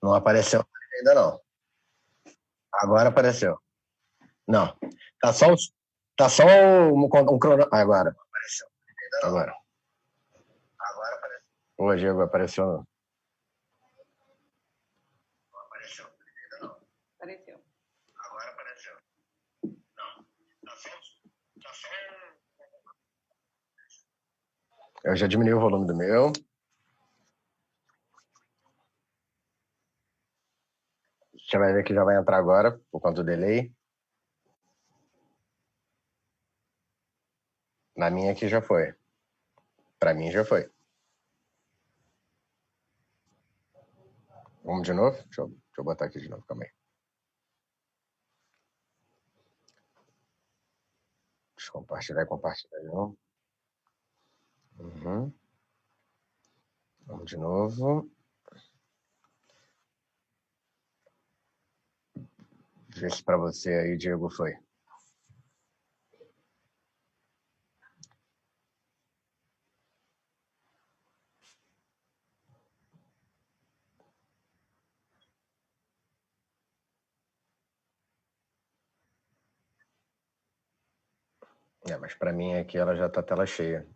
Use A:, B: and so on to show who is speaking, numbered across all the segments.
A: Não apareceu ainda não. Agora apareceu. Não. Tá só, tá só um crono. Agora. Apareceu. Agora. Agora apareceu. Ô, Diego, apareceu não. Não apareceu ainda não. Apareceu. Agora apareceu. Não. Tá só Eu já diminui o volume do meu. Você vai ver que já vai entrar agora, por conta do delay. Na minha aqui já foi. Pra mim já foi. Vamos de novo? Deixa eu botar aqui de novo, calma aí. Deixa eu compartilhar e compartilhar de novo. Uhum. Vamos de novo. Vê se pra você aí, Diego, foi. Mas pra mim aqui ela já tá tela cheia.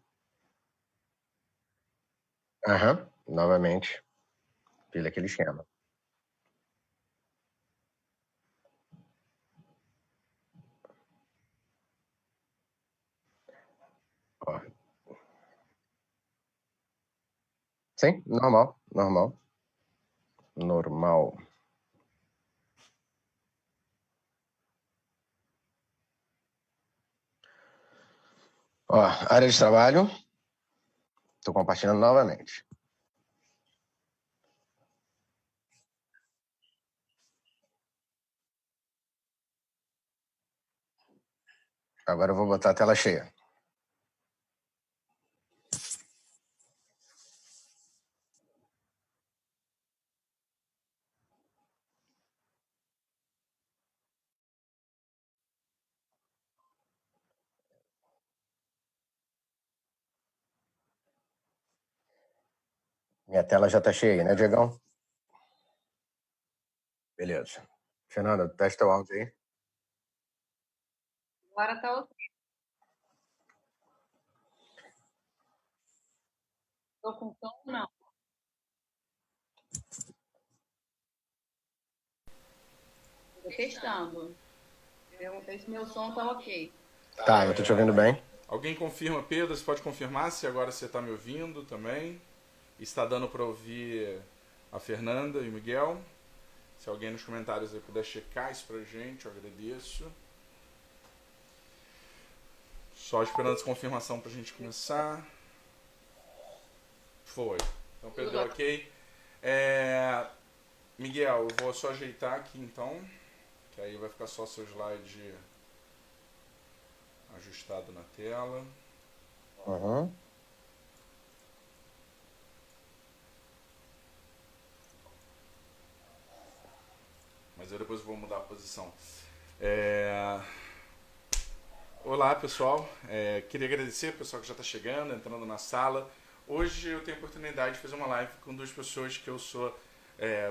A: Aham, novamente. Fiz aquele esquema. Ó. Sim, normal, normal. Normal. Ó, área de trabalho. Tô compartilhando novamente. Agora eu vou botar a tela cheia. Minha tela já tá cheia aí, né, Diegão? Beleza. Fernanda, testa o áudio aí. Agora tá ok. Tô com som ou não? Tô testando. Perguntei se meu som tá ok. Tá, eu tô te ouvindo bem.
B: Alguém confirma, Pedro? Você pode confirmar se agora você está me ouvindo também? Está dando para ouvir a Fernanda e o Miguel? Se alguém nos comentários aí puder checar isso pra gente, eu agradeço. Só esperando essa confirmação pra gente começar. Foi. Então, Pedro, ok. Miguel, eu vou só ajeitar aqui então, que aí vai ficar só seu slide ajustado na tela.
A: Uhum.
B: Mas eu depois vou mudar a posição. Olá, pessoal. Queria agradecer o pessoal que já está chegando, entrando na sala. Hoje eu tenho a oportunidade de fazer uma live com duas pessoas que eu sou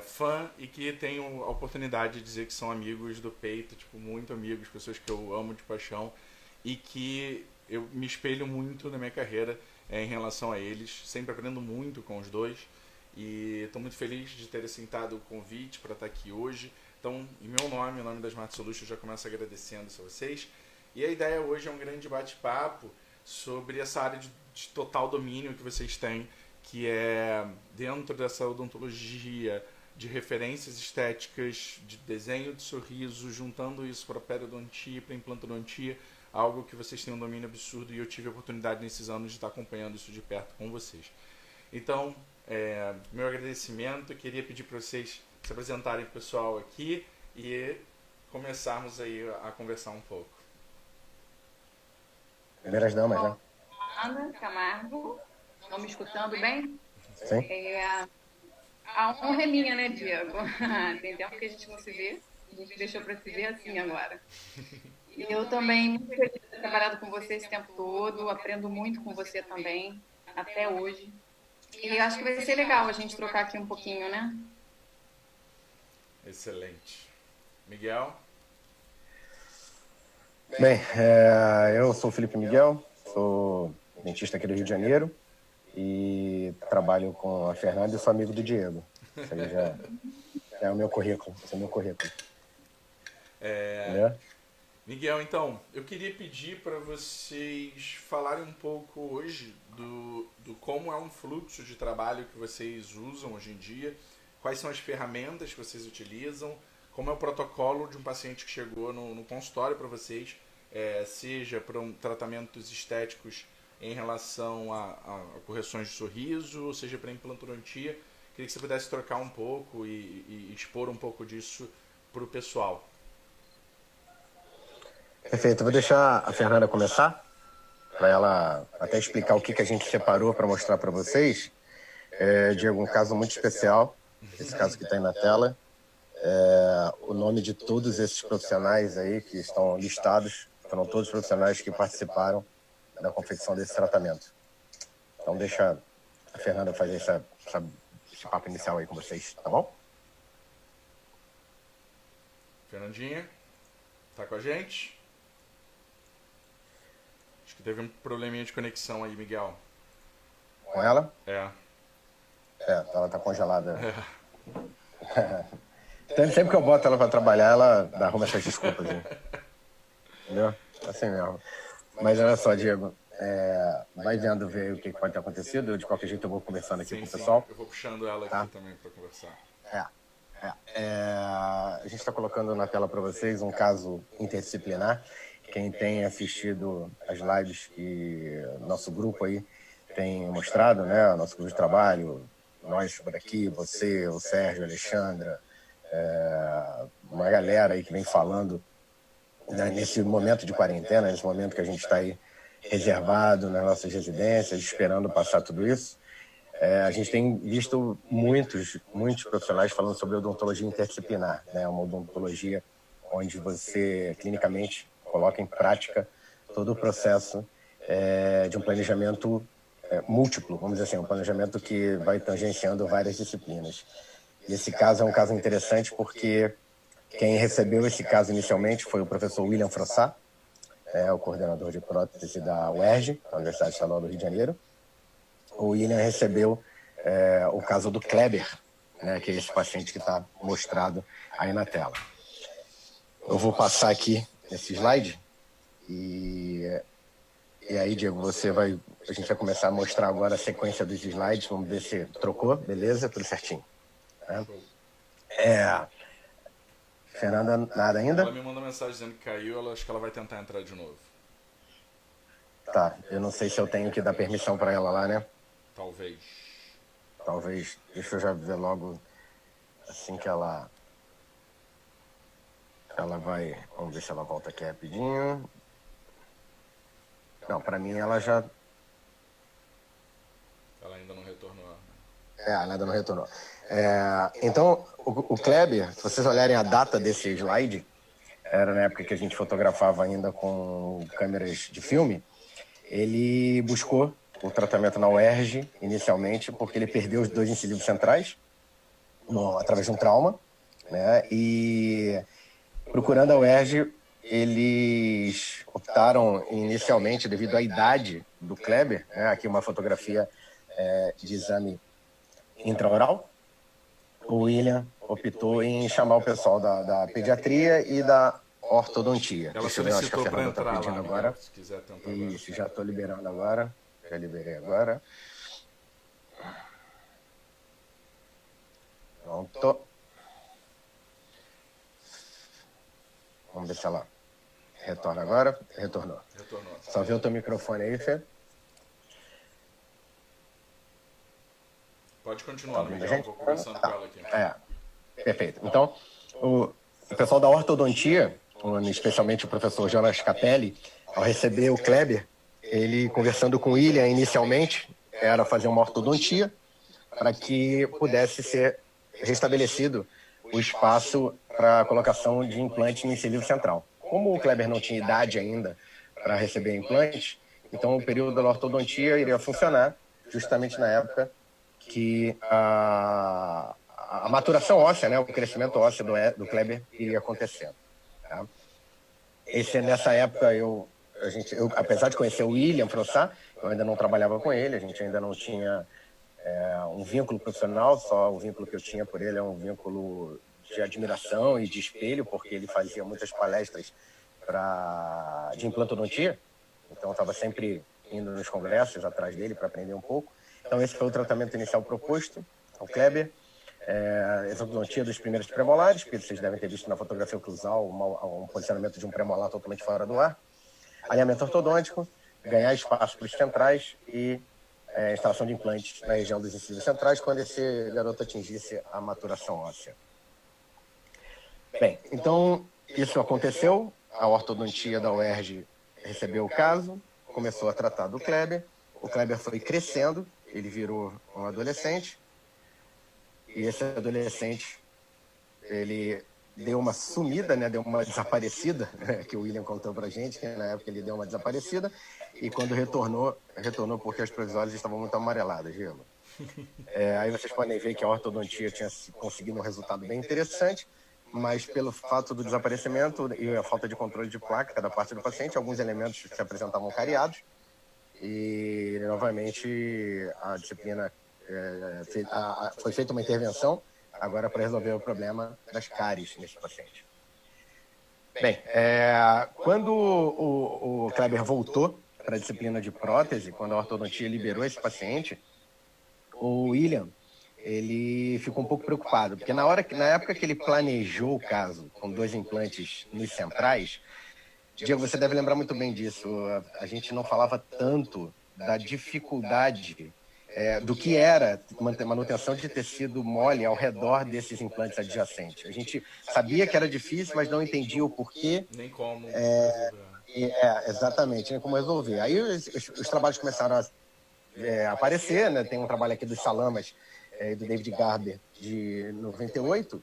B: fã e que tenho a oportunidade de dizer que são amigos do peito, tipo, muito amigos, pessoas que eu amo de paixão e que eu me espelho muito na minha carreira em relação a eles. Sempre aprendo muito com os dois e estou muito feliz de ter aceitado o convite para estar aqui hoje. Então, em meu nome, em nome das Smart Solutions, eu já começo agradecendo a vocês. E a ideia hoje é um grande bate-papo sobre essa área de total domínio que vocês têm, que é dentro dessa odontologia de referências estéticas, de desenho de sorriso, juntando isso para periodontia, para implantodontia, algo que vocês têm um domínio absurdo e eu tive a oportunidade nesses anos de estar acompanhando isso de perto com vocês. Então, meu agradecimento, queria pedir para vocês se apresentarem pessoal aqui e começarmos aí a conversar um pouco.
A: Primeiras damas, né?
C: Ana Camargo, estão me escutando bem?
A: Sim.
C: A honra é minha, né, Diego? Tem tempo que a gente não se vê, a gente deixou para se ver assim agora. E eu também, muito feliz de ter trabalhado com você esse tempo todo, aprendo muito com você também, até hoje. E eu acho que vai ser legal a gente trocar aqui um pouquinho, né?
B: Excelente. Miguel?
A: Bem, eu sou o Felipe Miguel, sou dentista aqui do Rio de Janeiro e trabalho com a Fernanda e sou amigo do Diego. Isso aí já é o meu currículo. Esse é o meu currículo. Entendeu?
B: Miguel, então, eu queria pedir para vocês falarem um pouco hoje do como é um fluxo de trabalho que vocês usam hoje em dia, quais são as ferramentas que vocês utilizam, como é o protocolo de um paciente que chegou no consultório para vocês, seja para tratamentos estéticos em relação a correções de sorriso, ou seja para implantodontia. Queria que você pudesse trocar um pouco e expor um pouco disso para o pessoal.
A: Perfeito, vou deixar a Fernanda começar, para ela até explicar o que a gente separou para mostrar para vocês. Diego, um caso muito especial, esse caso que está aí na tela. O nome de todos esses profissionais aí que estão listados foram todos profissionais que participaram da confecção desse tratamento. Então deixa a Fernanda fazer esse papo inicial aí com vocês, tá bom?
B: Fernandinha, tá com a gente? Acho que teve um probleminha de conexão aí, Miguel.
A: Com ela?
B: Ela
A: tá congelada. Sempre que eu boto ela para trabalhar, ela arruma essas desculpas. Hein? Entendeu? Assim mesmo. Mas olha só, Diego, vai vendo ver o que pode ter acontecido. Eu, de qualquer jeito, eu vou conversando aqui com o pessoal.
B: Eu vou puxando ela aqui também para conversar.
A: A gente está colocando na tela para vocês um caso interdisciplinar. Quem tem assistido as lives que nosso grupo aí tem mostrado, né? Nosso grupo de trabalho, nós por aqui, você, o Sérgio, a Alexandra, uma galera aí que vem falando, né, nesse momento de quarentena, nesse momento que a gente está aí reservado nas nossas residências, esperando passar tudo isso. A gente tem visto muitos profissionais falando sobre odontologia interdisciplinar, né? Uma odontologia onde você clinicamente coloca em prática todo o processo de um planejamento múltiplo, vamos dizer assim, um planejamento que vai tangenciando várias disciplinas. E esse caso é um caso interessante porque quem recebeu esse caso inicialmente foi o professor William Frossat, o coordenador de prótese da UERJ, da Universidade Estadual do Rio de Janeiro. O William recebeu o caso do Kleber, né, que é esse paciente que está mostrado aí na tela. Eu vou passar aqui esse slide e aí, Diego, a gente vai começar a mostrar agora a sequência dos slides. Vamos ver se trocou, beleza? Tudo certinho. Fernanda, nada ainda?
B: Ela me mandou mensagem dizendo que caiu, acho que ela vai tentar entrar de novo.
A: Tá, eu não sei se eu tenho que dar permissão para ela lá, né?
B: Talvez. Deixa eu já ver logo assim que ela vai... Vamos ver se ela volta aqui rapidinho. Não, para mim ela já... Ela ainda não retornou.
A: Ela ainda não retornou. Então, o Kleber, se vocês olharem a data desse slide, era na época que a gente fotografava ainda com câmeras de filme, ele buscou o tratamento na UERJ inicialmente porque ele perdeu os 2 incisivos centrais através de um trauma, né? E procurando a UERJ, eles optaram inicialmente, devido à idade do Kleber, né? Aqui uma fotografia de exame intraoral. O William optou em chamar o pessoal da pediatria e da ortodontia.
B: Ela
A: Deixa eu ver, acho que a
B: solicitou para
A: Fernanda está
B: entrar
A: pedindo
B: lá,
A: agora.
B: se quiser tentar.
A: Isso, já estou liberando agora. Já liberei agora. Pronto. Vamos ver se ela retorna agora. Retornou. Só vê o teu microfone aí, Fê.
B: Pode continuar, Miguel. Vou conversando com ela aqui.
A: Perfeito. Então, o pessoal da ortodontia, especialmente o professor Jonas Capelli, ao receber o Kleber, ele conversando com o William inicialmente, era fazer uma ortodontia para que pudesse ser restabelecido o espaço para a colocação de implante no incisivo central. Como o Kleber não tinha idade ainda para receber implante, então o período da ortodontia iria funcionar justamente na época que a a maturação óssea, né, o crescimento ósseo do Kleber iria acontecendo. Tá? Nessa época, eu, apesar de conhecer o William Frossá, eu ainda não trabalhava com ele, a gente ainda não tinha um vínculo profissional, só o vínculo que eu tinha por ele é um vínculo de admiração e de espelho, porque ele fazia muitas palestras de implantodontia, então eu estava sempre indo nos congressos atrás dele para aprender um pouco. Então esse foi o tratamento inicial proposto ao Kleber, exodontia dos primeiros premolares, que vocês devem ter visto na fotografia oclusal, um posicionamento de um premolar totalmente fora do ar, alinhamento ortodôntico, ganhar espaço para os centrais e instalação de implantes na região dos incisivos centrais quando esse garoto atingisse a maturação óssea. Bem, então isso aconteceu, a ortodontia da UERJ recebeu o caso, começou a tratar do Kleber, o Kleber foi crescendo, ele virou um adolescente, e esse adolescente, ele deu uma sumida, né, deu uma desaparecida, né, que o William contou pra gente, que na época ele deu uma desaparecida, e quando retornou porque as provisórias estavam muito amareladas, Diego. Aí vocês podem ver que a ortodontia tinha conseguido um resultado bem interessante, mas pelo fato do desaparecimento e a falta de controle de placa da parte do paciente, alguns elementos se apresentavam cariados, e novamente a disciplina foi feita uma intervenção agora para resolver o problema das cáries nesse paciente. Bem, quando o Kleber voltou para a disciplina de prótese, quando a ortodontia liberou esse paciente, o William, ele ficou um pouco preocupado, porque na época que ele planejou o caso com 2 implantes nos centrais, Diego, você deve lembrar muito bem disso, a gente não falava tanto da dificuldade do que era manutenção de tecido mole ao redor desses implantes adjacentes. A gente sabia que era difícil, mas não entendia o porquê.
B: Nem como resolver.
A: Exatamente, nem como resolver. Aí os trabalhos começaram a aparecer, né? Tem um trabalho aqui dos Salamas, do David Garber, de 98,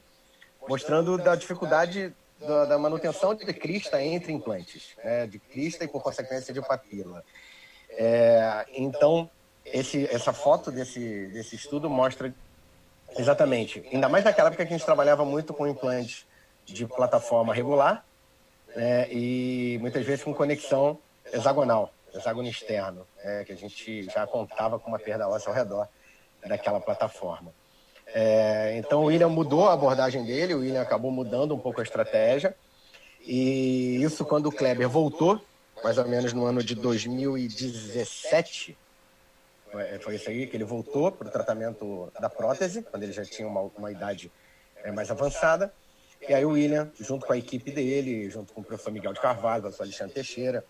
A: mostrando da dificuldade da manutenção de crista entre implantes, né? De crista e, por consequência, de papila. Então, essa foto desse estudo mostra exatamente, ainda mais naquela época que a gente trabalhava muito com implantes de plataforma regular, né, e muitas vezes com conexão hexagonal, hexágono externo, que a gente já contava com uma perda óssea ao redor daquela plataforma. Então o William mudou a abordagem dele, o William acabou mudando um pouco a estratégia, e isso quando o Kleber voltou, mais ou menos no ano de 2017, foi isso aí, que ele voltou para o tratamento da prótese, quando ele já tinha uma idade mais avançada. E aí o William, junto com a equipe dele, junto com o professor Miguel de Carvalho, o professor Alexandre Teixeira,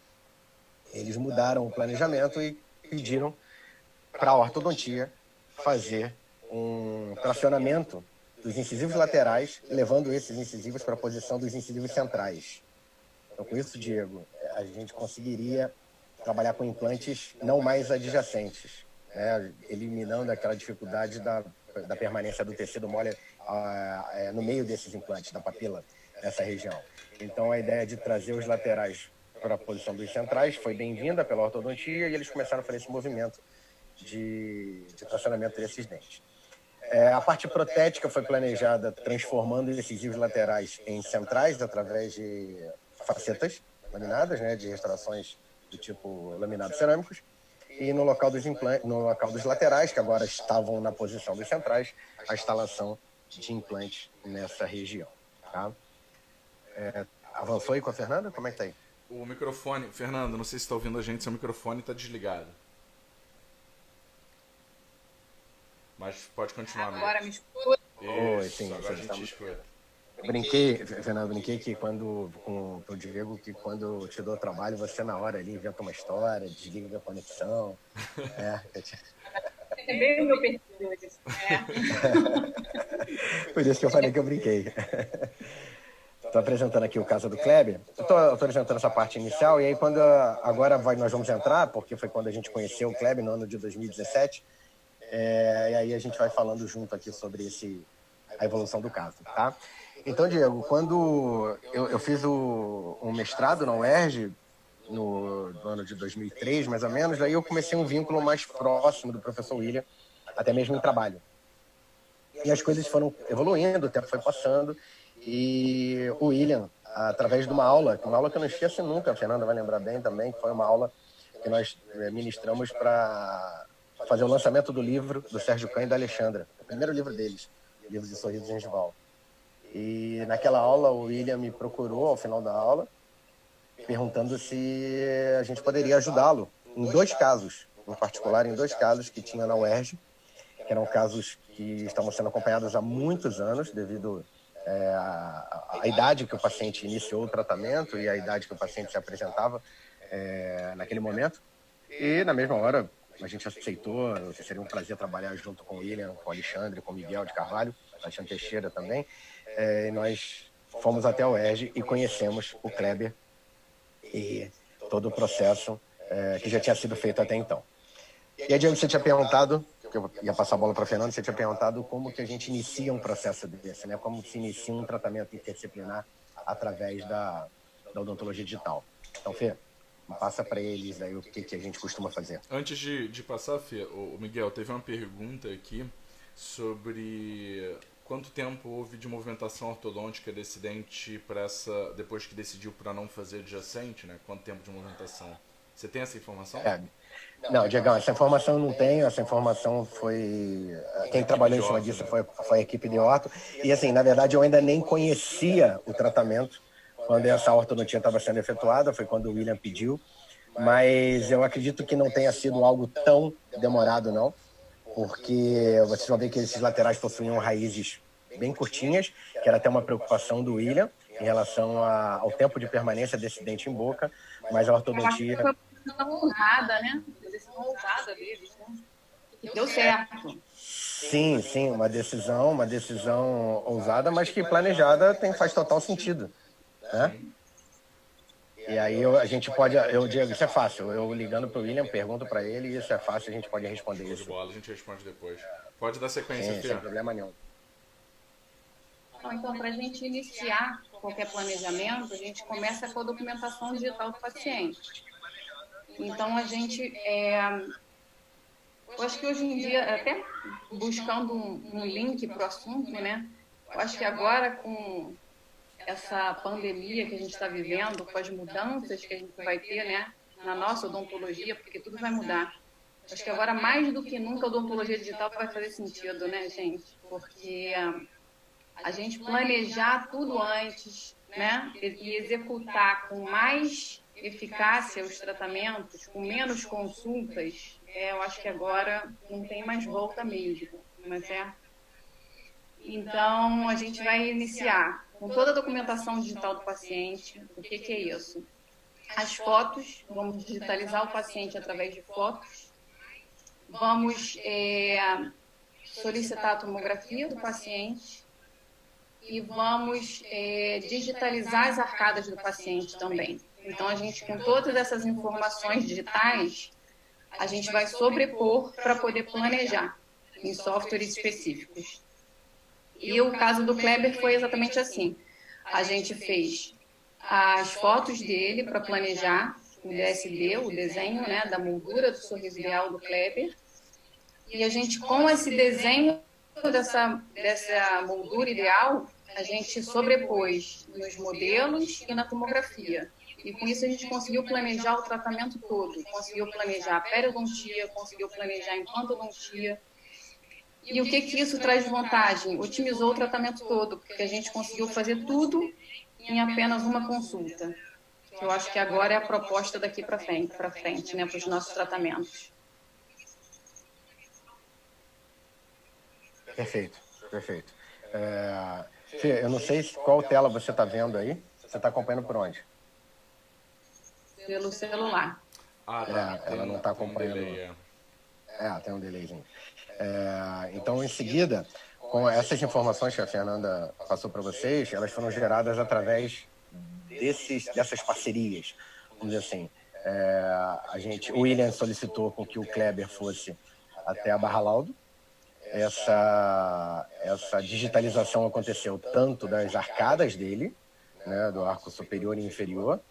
A: eles mudaram o planejamento e pediram para a ortodontia fazer um tracionamento dos incisivos laterais, levando esses incisivos para a posição dos incisivos centrais. Então, com isso, Diego, a gente conseguiria trabalhar com implantes não mais adjacentes, né, eliminando aquela dificuldade da permanência do tecido mole no meio desses implantes, da papila, nessa região. Então, a ideia de trazer os laterais para a posição dos centrais foi bem-vinda pela ortodontia e eles começaram a fazer esse movimento de tracionamento desses dentes. A parte protética foi planejada transformando os incisivos laterais em centrais através de facetas laminadas, né, de restaurações do tipo laminados cerâmicos, e no local dos laterais, que agora estavam na posição dos centrais, a instalação de implantes nessa região. Tá? Avançou aí com a Fernanda? Como é que tá aí?
B: O microfone, Fernando, não sei se está ouvindo a gente, seu microfone está desligado. Mas pode continuar.
C: Agora me escuta.
B: Isso, sim, agora a gente escuta.
A: Fernando, brinquei que com o Diego, que quando eu te dou trabalho, você na hora ali inventa uma história, desliga a conexão.
C: É bem o meu perfil disso.
A: Por isso que eu falei que eu brinquei. Estou apresentando aqui o caso do Kleber. Estou apresentando essa parte inicial, e aí agora nós vamos entrar, porque foi quando a gente conheceu o Kleber, no ano de 2017, e aí a gente vai falando junto aqui sobre a evolução do caso, tá? Então, Diego, quando eu fiz um mestrado na UERJ, no ano de 2003, mais ou menos, daí eu comecei um vínculo mais próximo do professor William, até mesmo em trabalho. E as coisas foram evoluindo, o tempo foi passando, e o William, através de uma aula que eu não esqueço nunca, a Fernanda vai lembrar bem também, que foi uma aula que nós ministramos para fazer o lançamento do livro do Sérgio Cã e da Alexandra, o primeiro livro deles, Livro de Sorriso Gengival. E naquela aula o William me procurou ao final da aula, perguntando se a gente poderia ajudá-lo em 2 casos, em particular em 2 casos que tinha na UERJ, que eram casos que estavam sendo acompanhados há muitos anos, devido à idade que o paciente iniciou o tratamento e à idade que o paciente se apresentava naquele momento. E, na mesma hora, a gente aceitou, seria um prazer trabalhar junto com o William, com o Alexandre, com o Miguel de Carvalho, Alexandre Teixeira também. E nós fomos até a UERJ e conhecemos o Kleber e todo o processo que já tinha sido feito até então. E aí, Diego, você tinha perguntado, que eu ia passar a bola para a Fernanda, você tinha perguntado como que a gente inicia um processo desse, né? Como se inicia um tratamento interdisciplinar através da odontologia digital. Então, Fê, passa para eles aí o que a gente costuma fazer.
B: Antes de passar, Fê, o Miguel, teve uma pergunta aqui sobre quanto tempo houve de movimentação ortodôntica desse dente depois que decidiu para não fazer adjacente, né? Quanto tempo de movimentação? Você tem essa informação?
A: Não, Diegão, essa informação eu não tenho, essa informação foi... Quem trabalhou em cima disso foi a equipe de orto. E assim, na verdade, eu ainda nem conhecia o tratamento quando essa ortodontia estava sendo efetuada, foi quando o William pediu. Mas eu acredito que não tenha sido algo tão demorado, não, porque vocês vão ver que esses laterais possuíam raízes bem curtinhas, que era até uma preocupação do William em relação ao tempo de permanência desse dente em boca, mas a ortodontia...
C: Ousada, né? Decisão ousada deles, né? Que deu certo.
A: Sim, uma decisão ousada, mas que planejada faz total sentido, né? E aí a gente pode, Diego, isso é fácil, eu ligando para o William, pergunto para ele, e isso é fácil, a gente pode responder isso.
B: De bola, a gente responde depois. Pode dar sequência, Fê.
A: Sem problema nenhum.
C: Então, para a gente iniciar qualquer planejamento, a gente começa com a documentação digital do paciente. Então, a gente, eu acho que hoje em dia, até buscando um link para o assunto, né? Eu acho que agora, com essa pandemia que a gente está vivendo, com as mudanças que a gente vai ter, né, na nossa odontologia, porque tudo vai mudar. Acho que agora, mais do que nunca, a odontologia digital vai fazer sentido, né, gente? Porque a gente planejar tudo antes, né, e executar com mais eficácia os tratamentos, com menos consultas, eu acho que agora não tem mais volta mesmo, não é certo? Então, a gente vai iniciar com toda a documentação digital do paciente. O que é isso? As fotos, vamos digitalizar o paciente através de fotos. Vamos solicitar a tomografia do paciente e vamos digitalizar as arcadas do paciente também. Então, a gente, com todas essas informações digitais, a gente vai sobrepor para poder planejar em softwares específicos. E o caso do Kleber foi exatamente assim. A gente fez as fotos dele para planejar o DSD, o desenho, né, da moldura do sorriso ideal do Kleber. E a gente, com esse desenho dessa moldura ideal, a gente sobrepôs nos modelos e na tomografia. E com isso a gente conseguiu planejar o tratamento todo. Conseguiu planejar a periodontia, conseguiu planejar a implantodontia. E o que isso traz de vantagem? Otimizou o tratamento todo, porque a gente conseguiu fazer tudo em apenas uma consulta. Eu acho que agora é a proposta daqui para frente, né, para os nossos tratamentos.
A: Perfeito. Fê, eu não sei qual tela você está vendo aí. Você está acompanhando por onde?
C: Pelo celular.
A: Ela não está acompanhando. Tem um delayzinho. Então, em seguida, com essas informações que a Fernanda passou para vocês, elas foram geradas através dessas parcerias. Vamos dizer assim, o William solicitou com que o Kleber fosse até a Barra Laudo. Essa digitalização aconteceu tanto das arcadas dele, né, do arco superior e inferior,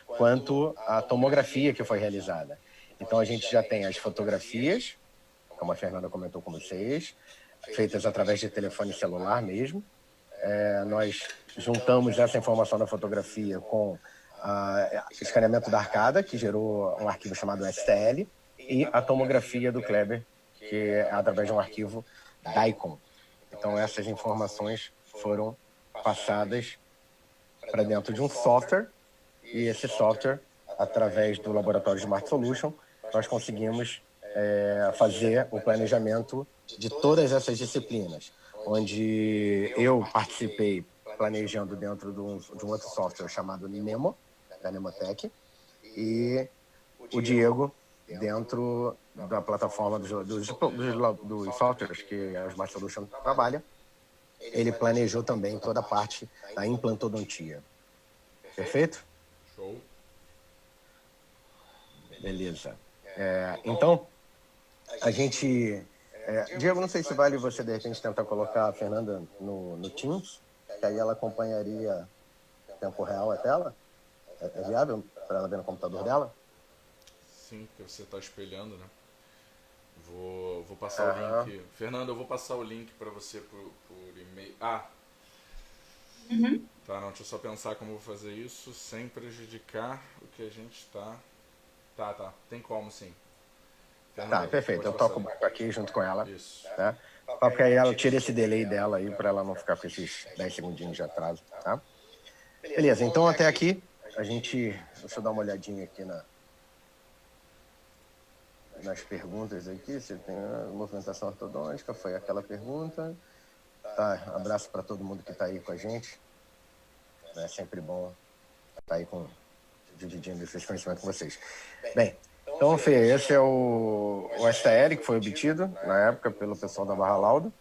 A: quanto a tomografia que foi realizada. Então, a gente já tem as fotografias, como a Fernanda comentou com vocês, feitas através de telefone celular mesmo. Nós juntamos essa informação da fotografia com escaneamento da arcada, que gerou um arquivo chamado STL, e a tomografia do Kleber, que é através de um arquivo DICOM. Então, essas informações foram passadas para dentro de um software, e esse software, através do laboratório Smart Solution, nós conseguimos fazer o planejamento de todas essas disciplinas, onde eu participei planejando dentro de um outro software chamado Nemo, da Nemotec, e o Diego dentro da plataforma dos softwares que a Smart Solution trabalha. Ele planejou também toda a parte da implantodontia. Perfeito?
B: Show.
A: Beleza. Então, a gente... Diego, não sei se vale você, de repente, tentar colocar a Fernanda no Teams, que aí ela acompanharia em tempo real a tela. É viável para ela ver no computador dela?
B: Sim, porque você está espelhando, né? Vou passar o link. Fernando, eu vou passar o link para você por e-mail. Tá, não, deixa eu só pensar como eu vou fazer isso sem prejudicar o que a gente está... Tá, tem como sim.
A: Fernando, tá, perfeito, eu toco o barco aqui junto com ela.
B: Isso.
A: Tá? Porque aí ela tira esse delay dela aí para ela não ficar com esses 10 segundinhos de atraso, tá? Beleza, então até aqui a gente... Deixa eu dar uma olhadinha aqui nas perguntas aqui. Você tem a movimentação ortodôntica, foi aquela pergunta. Tá, abraço para todo mundo que está aí com a gente. É sempre bom estar aí dividindo esses conhecimentos com vocês. Bem, então, Fê, esse é o STL que foi obtido na época pelo pessoal da Barra Laudo.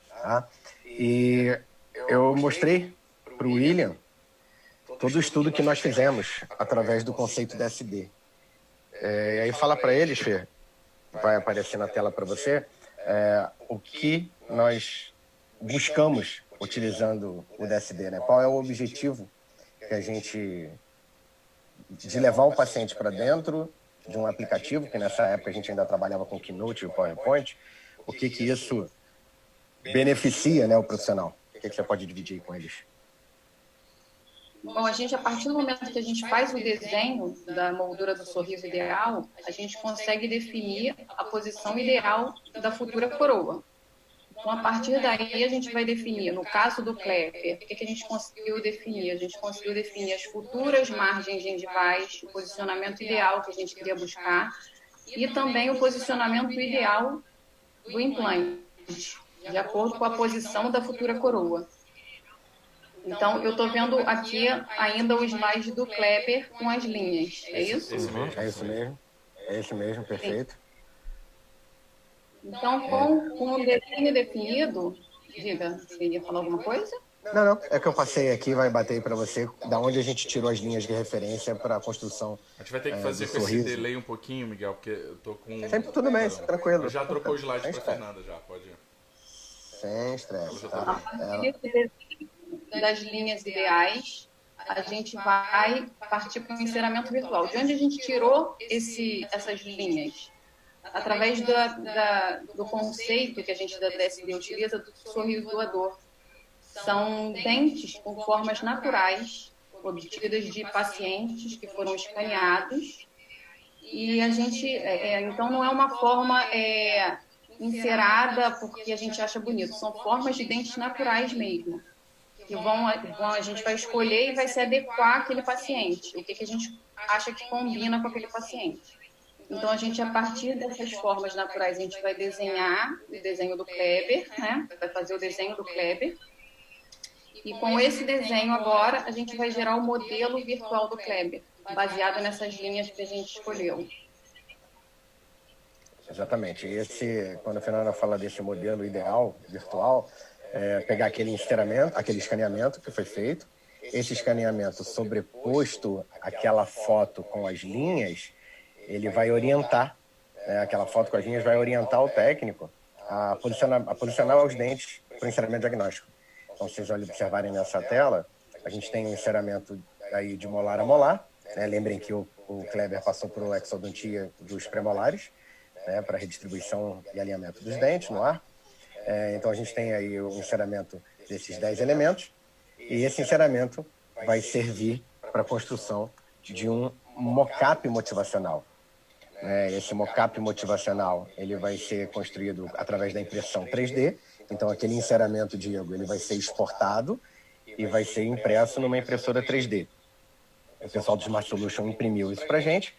A: Tá? E eu mostrei para o William todo o estudo que nós fizemos através do conceito da SD. E aí fala para eles, Fê, vai aparecer na tela para você, o que nós buscamos utilizando o DSD, né? Qual é o objetivo que a gente... de levar o paciente para dentro de um aplicativo, que nessa época a gente ainda trabalhava com Keynote e o PowerPoint, o que isso beneficia, né, o profissional? O que você pode dividir com eles?
C: Bom, a gente, a partir do momento que a gente faz o desenho da moldura do sorriso ideal, a gente consegue definir a posição ideal da futura coroa. Então, a partir daí, a gente vai definir, no caso do Kleber, o que a gente conseguiu definir? A gente conseguiu definir as futuras margens gengivais, o posicionamento ideal que a gente queria buscar, e também o posicionamento ideal do implante, de acordo com a posição da futura coroa. Então, eu estou vendo aqui ainda o slide do Kleber com as linhas, é isso?
A: É isso mesmo. É isso mesmo, perfeito.
C: Então, com o desenho definido, diga, você ia falar alguma coisa?
A: Não, é que eu passei aqui, vai bater aí para você, da onde a gente tirou as linhas de referência para a construção.
B: A gente vai ter que fazer com esse delay um pouquinho, Miguel, porque eu tô com...
A: Sempre tudo bem, tranquilo.
B: Eu já trocou o slide para Fernanda, já, pode ir.
A: Sem estresse, tá?
C: A partir desse desenho das linhas ideais, a gente vai partir para o enceramento virtual. De onde a gente tirou essas linhas? Através do conceito que a gente da DSD utiliza do sorriso doador. São dentes com formas naturais, obtidas de pacientes que foram escaneados. E a gente, então, não é uma forma encerada porque a gente acha bonito. São formas de dentes naturais mesmo. Que a gente vai escolher e vai se adequar àquele paciente. O que a gente acha que combina com aquele paciente. Então, a gente, a partir dessas formas naturais, a gente vai desenhar o desenho do Kleber, né? Vai fazer o desenho do Kleber. E com esse desenho agora, a gente vai gerar o modelo virtual do Kleber, baseado nessas linhas que a gente escolheu.
A: Exatamente. Quando a Fernanda fala desse modelo ideal, virtual, pegar aquele escaneamento que foi feito, esse escaneamento sobreposto àquela foto com as linhas, ele vai orientar, aquela foto com as linhas vai orientar o técnico a posicionar os dentes para o enceramento diagnóstico. Então, se vocês observarem nessa tela, a gente tem um enceramento aí de molar a molar, né? Lembrem que o Kleber passou por uma exodontia dos premolares, né, para redistribuição e alinhamento dos dentes no ar. Então a gente tem aí o enceramento desses 10 elementos, e esse enceramento vai servir para a construção de um mockup motivacional. Esse mockup motivacional ele vai ser construído através da impressão 3D. Então aquele enceramento, Diego, ele vai ser exportado e vai ser impresso numa impressora 3D. O pessoal do Smart Solution imprimiu isso para a gente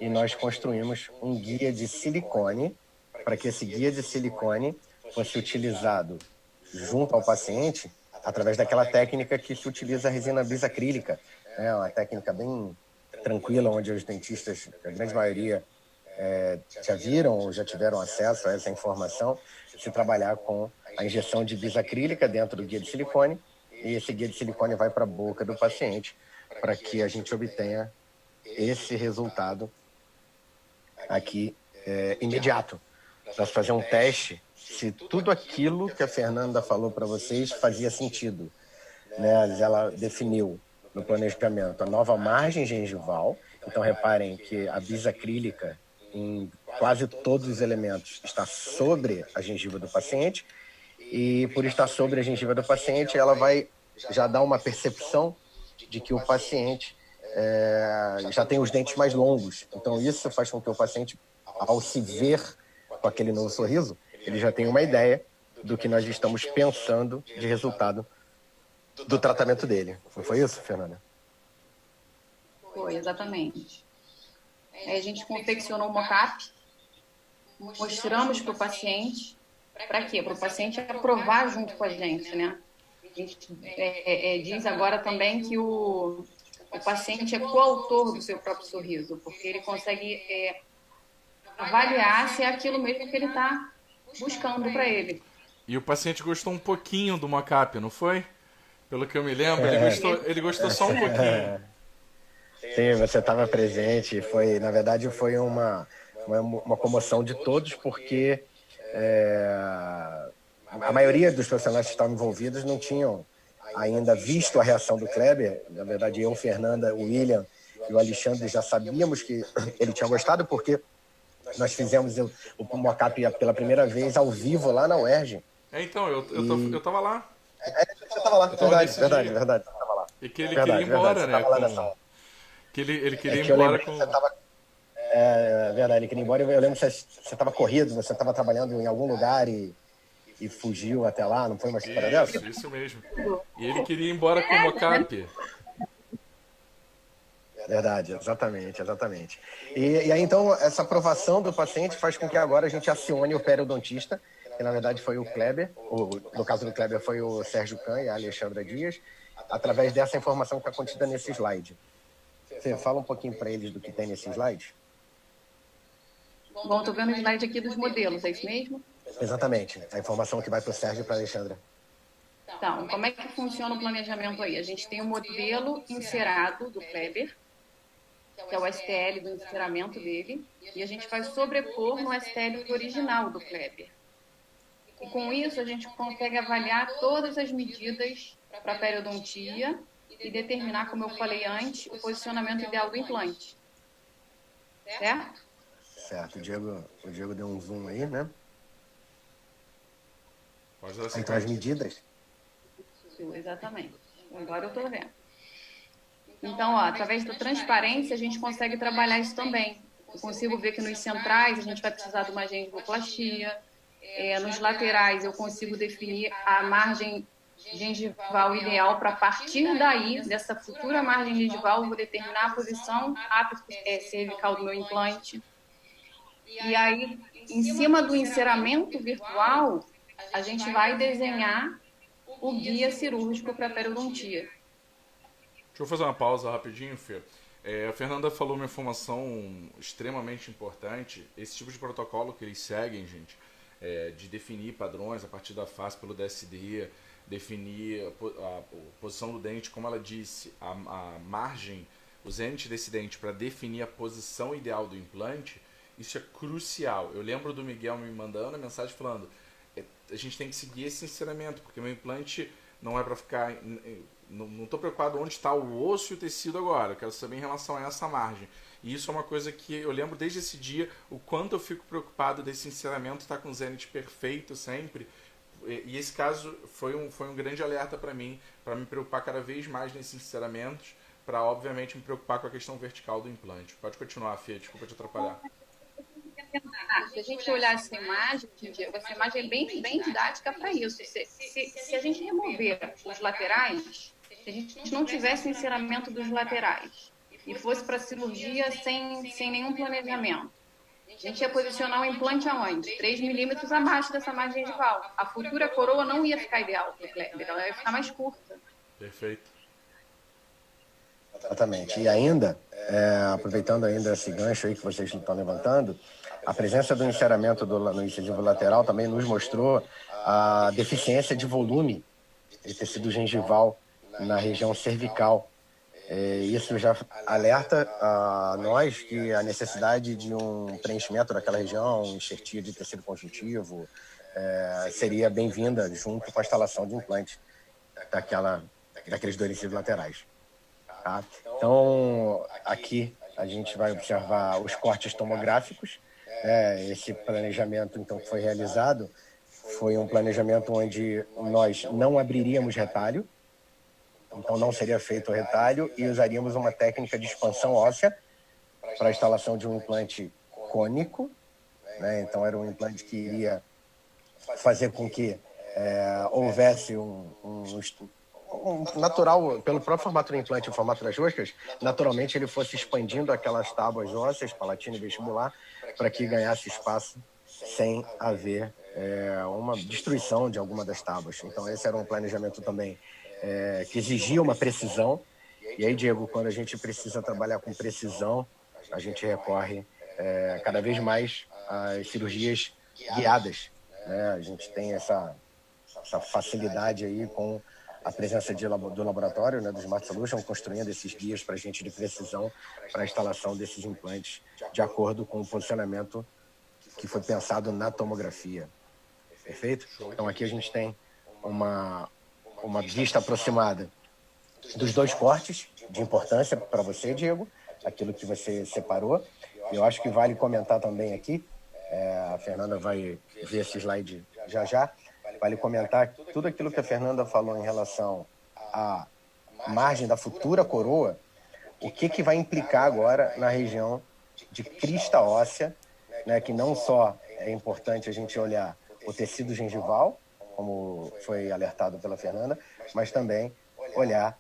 A: e nós construímos um guia de silicone para que esse guia de silicone fosse utilizado junto ao paciente através daquela técnica que se utiliza a resina bisacrílica. Uma técnica bem tranquila, onde os dentistas, a grande maioria, já viram ou já tiveram acesso a essa informação, se trabalhar com a injeção de bisacrílica dentro do guia de silicone, e esse guia de silicone vai para a boca do paciente para que a gente obtenha esse resultado aqui imediato. Nós fazer um teste se tudo aquilo que a Fernanda falou para vocês fazia sentido. Ela definiu no planejamento a nova margem gengival. Então reparem que a bisacrílica em quase todos os elementos está sobre a gengiva do paciente, e por estar sobre a gengiva do paciente ela vai já dar uma percepção de que o paciente já tem os dentes mais longos. Então isso faz com que o paciente, ao se ver com aquele novo sorriso, ele já tem uma ideia do que nós estamos pensando de resultado do tratamento dele. Não foi isso, Fernanda?
C: Foi, exatamente. Aí a gente confeccionou um mockup, mostramos para o paciente. Para quê? Para o paciente aprovar junto com a gente, né? A gente diz agora também que o paciente é coautor do seu próprio sorriso, porque ele consegue avaliar se é aquilo mesmo que ele está buscando para ele.
B: E o paciente gostou um pouquinho do mockup, não foi? Pelo que eu me lembro, ele gostou só um pouquinho.
A: Sim, você estava presente. Na verdade, foi uma comoção de todos, porque a maioria dos profissionais que estavam envolvidos não tinham ainda visto a reação do Kleber. Na verdade, eu, Fernanda, o William e o Alexandre já sabíamos que ele tinha gostado, porque nós fizemos o mockup pela primeira vez ao vivo lá na UERJ.
B: Então, eu estava lá.
A: Você estava lá, verdade. Tava lá.
B: E que ele queria ir embora, né? Que ele queria ir embora com...
A: verdade, ele queria ir embora. Eu lembro que você estava corrido, você estava trabalhando em algum lugar e fugiu até lá, não foi uma história dessa?
B: Isso mesmo. E ele queria ir embora com o mockup.
A: Verdade, exatamente. E aí, então, essa aprovação do paciente faz com que agora a gente acione o periodontista, que na verdade foi o Kleber, no caso do Kleber foi o Sérgio Can e a Alexandra Dias, através dessa informação que está contida nesse slide. Você fala um pouquinho para eles do que tem nesse slide?
C: Bom, estou vendo o slide aqui dos modelos, é isso mesmo?
A: Exatamente, a informação que vai para o Sérgio e para a Alexandra.
C: Então, como é que funciona o planejamento aí? A gente tem um modelo encerado do Kleber, que é o STL do enceramento dele, e a gente vai sobrepor no STL original do Kleber. E com isso a gente consegue avaliar todas as medidas para a periodontia e determinar, como eu falei antes, o posicionamento ideal do implante. Certo?
A: Certo, o Diego deu um zoom aí, né?
B: Então
A: as medidas.
C: Exatamente. Agora eu estou vendo. Então, através da transparência, a gente consegue trabalhar isso também. Eu consigo ver que nos centrais a gente vai precisar de uma gengivoplastia. Nos laterais eu consigo definir a margem gengival ideal para, a partir daí, dessa futura margem gengival, eu vou determinar a posição cervical do meu implante. E aí, em cima do enceramento virtual, a gente vai desenhar o guia cirúrgico para a periodontia.
B: Deixa eu fazer uma pausa rapidinho, Fê. A Fernanda falou uma informação extremamente importante. Esse tipo de protocolo que eles seguem, gente, de definir padrões a partir da face pelo DSD, definir a posição do dente, como ela disse, a margem, o zênite desse dente para definir a posição ideal do implante, isso é crucial. Eu lembro do Miguel me mandando a mensagem falando: a gente tem que seguir esse ensinamento, porque meu implante não é para ficar... Não estou preocupado onde está o osso e o tecido agora, eu quero saber em relação a essa margem. E isso é uma coisa que eu lembro desde esse dia, o quanto eu fico preocupado desse ensinamento estar com o zênite perfeito sempre, e esse caso foi um grande alerta para mim, para me preocupar cada vez mais nesses enceramentos, para obviamente me preocupar com a questão vertical do implante. Pode continuar, Fê, desculpa te atrapalhar.
C: Se a gente olhar essa imagem é bem didática para isso. Se a gente remover os laterais, se a gente não tivesse enceramento dos laterais e fosse para cirurgia sem nenhum planejamento, a gente ia posicionar o implante aonde? 3 milímetros abaixo dessa margem gengival. A futura coroa não ia ficar ideal para o Kleber, ela ia ficar mais curta.
B: Perfeito.
A: Exatamente. E ainda, aproveitando ainda esse gancho aí que vocês estão levantando, a presença do enceramento no incisivo lateral também nos mostrou a deficiência de volume de tecido gengival na região cervical. Isso já alerta a nós que a necessidade de um preenchimento daquela região, um enxertia de tecido conjuntivo, seria bem-vinda junto com a instalação de implante daqueles dois incisivos laterais. Tá? Então, aqui a gente vai observar os cortes tomográficos. Esse planejamento então, que foi realizado foi um planejamento onde nós não abriríamos retalho, então não seria feito o retalho e usaríamos uma técnica de expansão óssea para a instalação de um implante cônico, né? Então era um implante que iria fazer com que houvesse um natural, pelo próprio formato do implante e o formato das roscas, naturalmente ele fosse expandindo aquelas tábuas ósseas, palatina e vestibular, para que ganhasse espaço sem haver uma destruição de alguma das tábuas. Então esse era um planejamento também que exigia uma precisão. E aí, Diego, quando a gente precisa trabalhar com precisão, a gente recorre cada vez mais às cirurgias guiadas, né? A gente tem essa facilidade aí com a presença do laboratório, né, do Smart Solution, construindo esses guias para a gente de precisão para a instalação desses implantes de acordo com o posicionamento que foi pensado na tomografia. Perfeito? Então aqui a gente tem uma vista aproximada dos dois cortes de importância para você, Diego, aquilo que você separou. Eu acho que vale comentar também aqui, a Fernanda vai ver esse slide já. Vale comentar tudo aquilo que a Fernanda falou em relação à margem da futura coroa, o que vai implicar agora na região de crista óssea, né, que não só é importante a gente olhar o tecido gengival, como foi alertado pela Fernanda, mas também olhar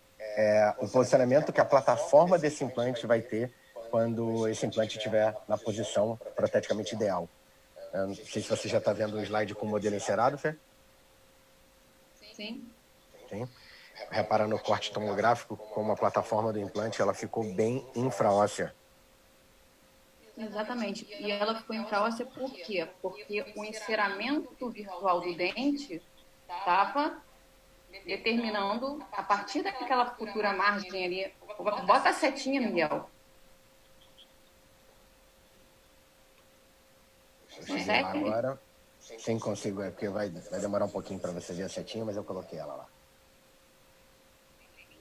A: o posicionamento que a plataforma desse implante vai ter quando esse implante estiver na posição proteticamente ideal. Eu não sei se você já está vendo o slide com o modelo encerado, Fê?
C: Sim.
A: Sim. Repara no corte tomográfico, como a plataforma do implante ela ficou bem infraóssea.
C: Exatamente. E ela ficou infraóssea por quê? Porque o enceramento visual do dente estava determinando, a partir daquela futura margem ali, bota a setinha, Miguel.
A: Consegue? Agora, sim, consigo, porque vai demorar um pouquinho para você ver a setinha, mas eu coloquei ela lá.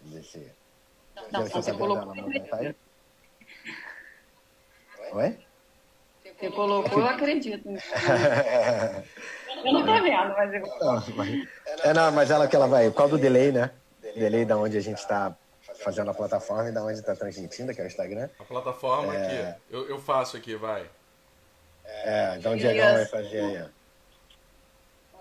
A: Descer.
C: Não, você colocou.
A: Oi?
C: Você colocou, eu acredito. Eu não tô vendo, mas eu...
A: Mas ela que ela vai, por causa do delay, né? Delay da onde a gente está fazendo a plataforma e da onde está transmitindo, que é o Instagram.
B: A plataforma aqui, eu faço aqui, vai.
A: Então o Diegão vai fazer aí,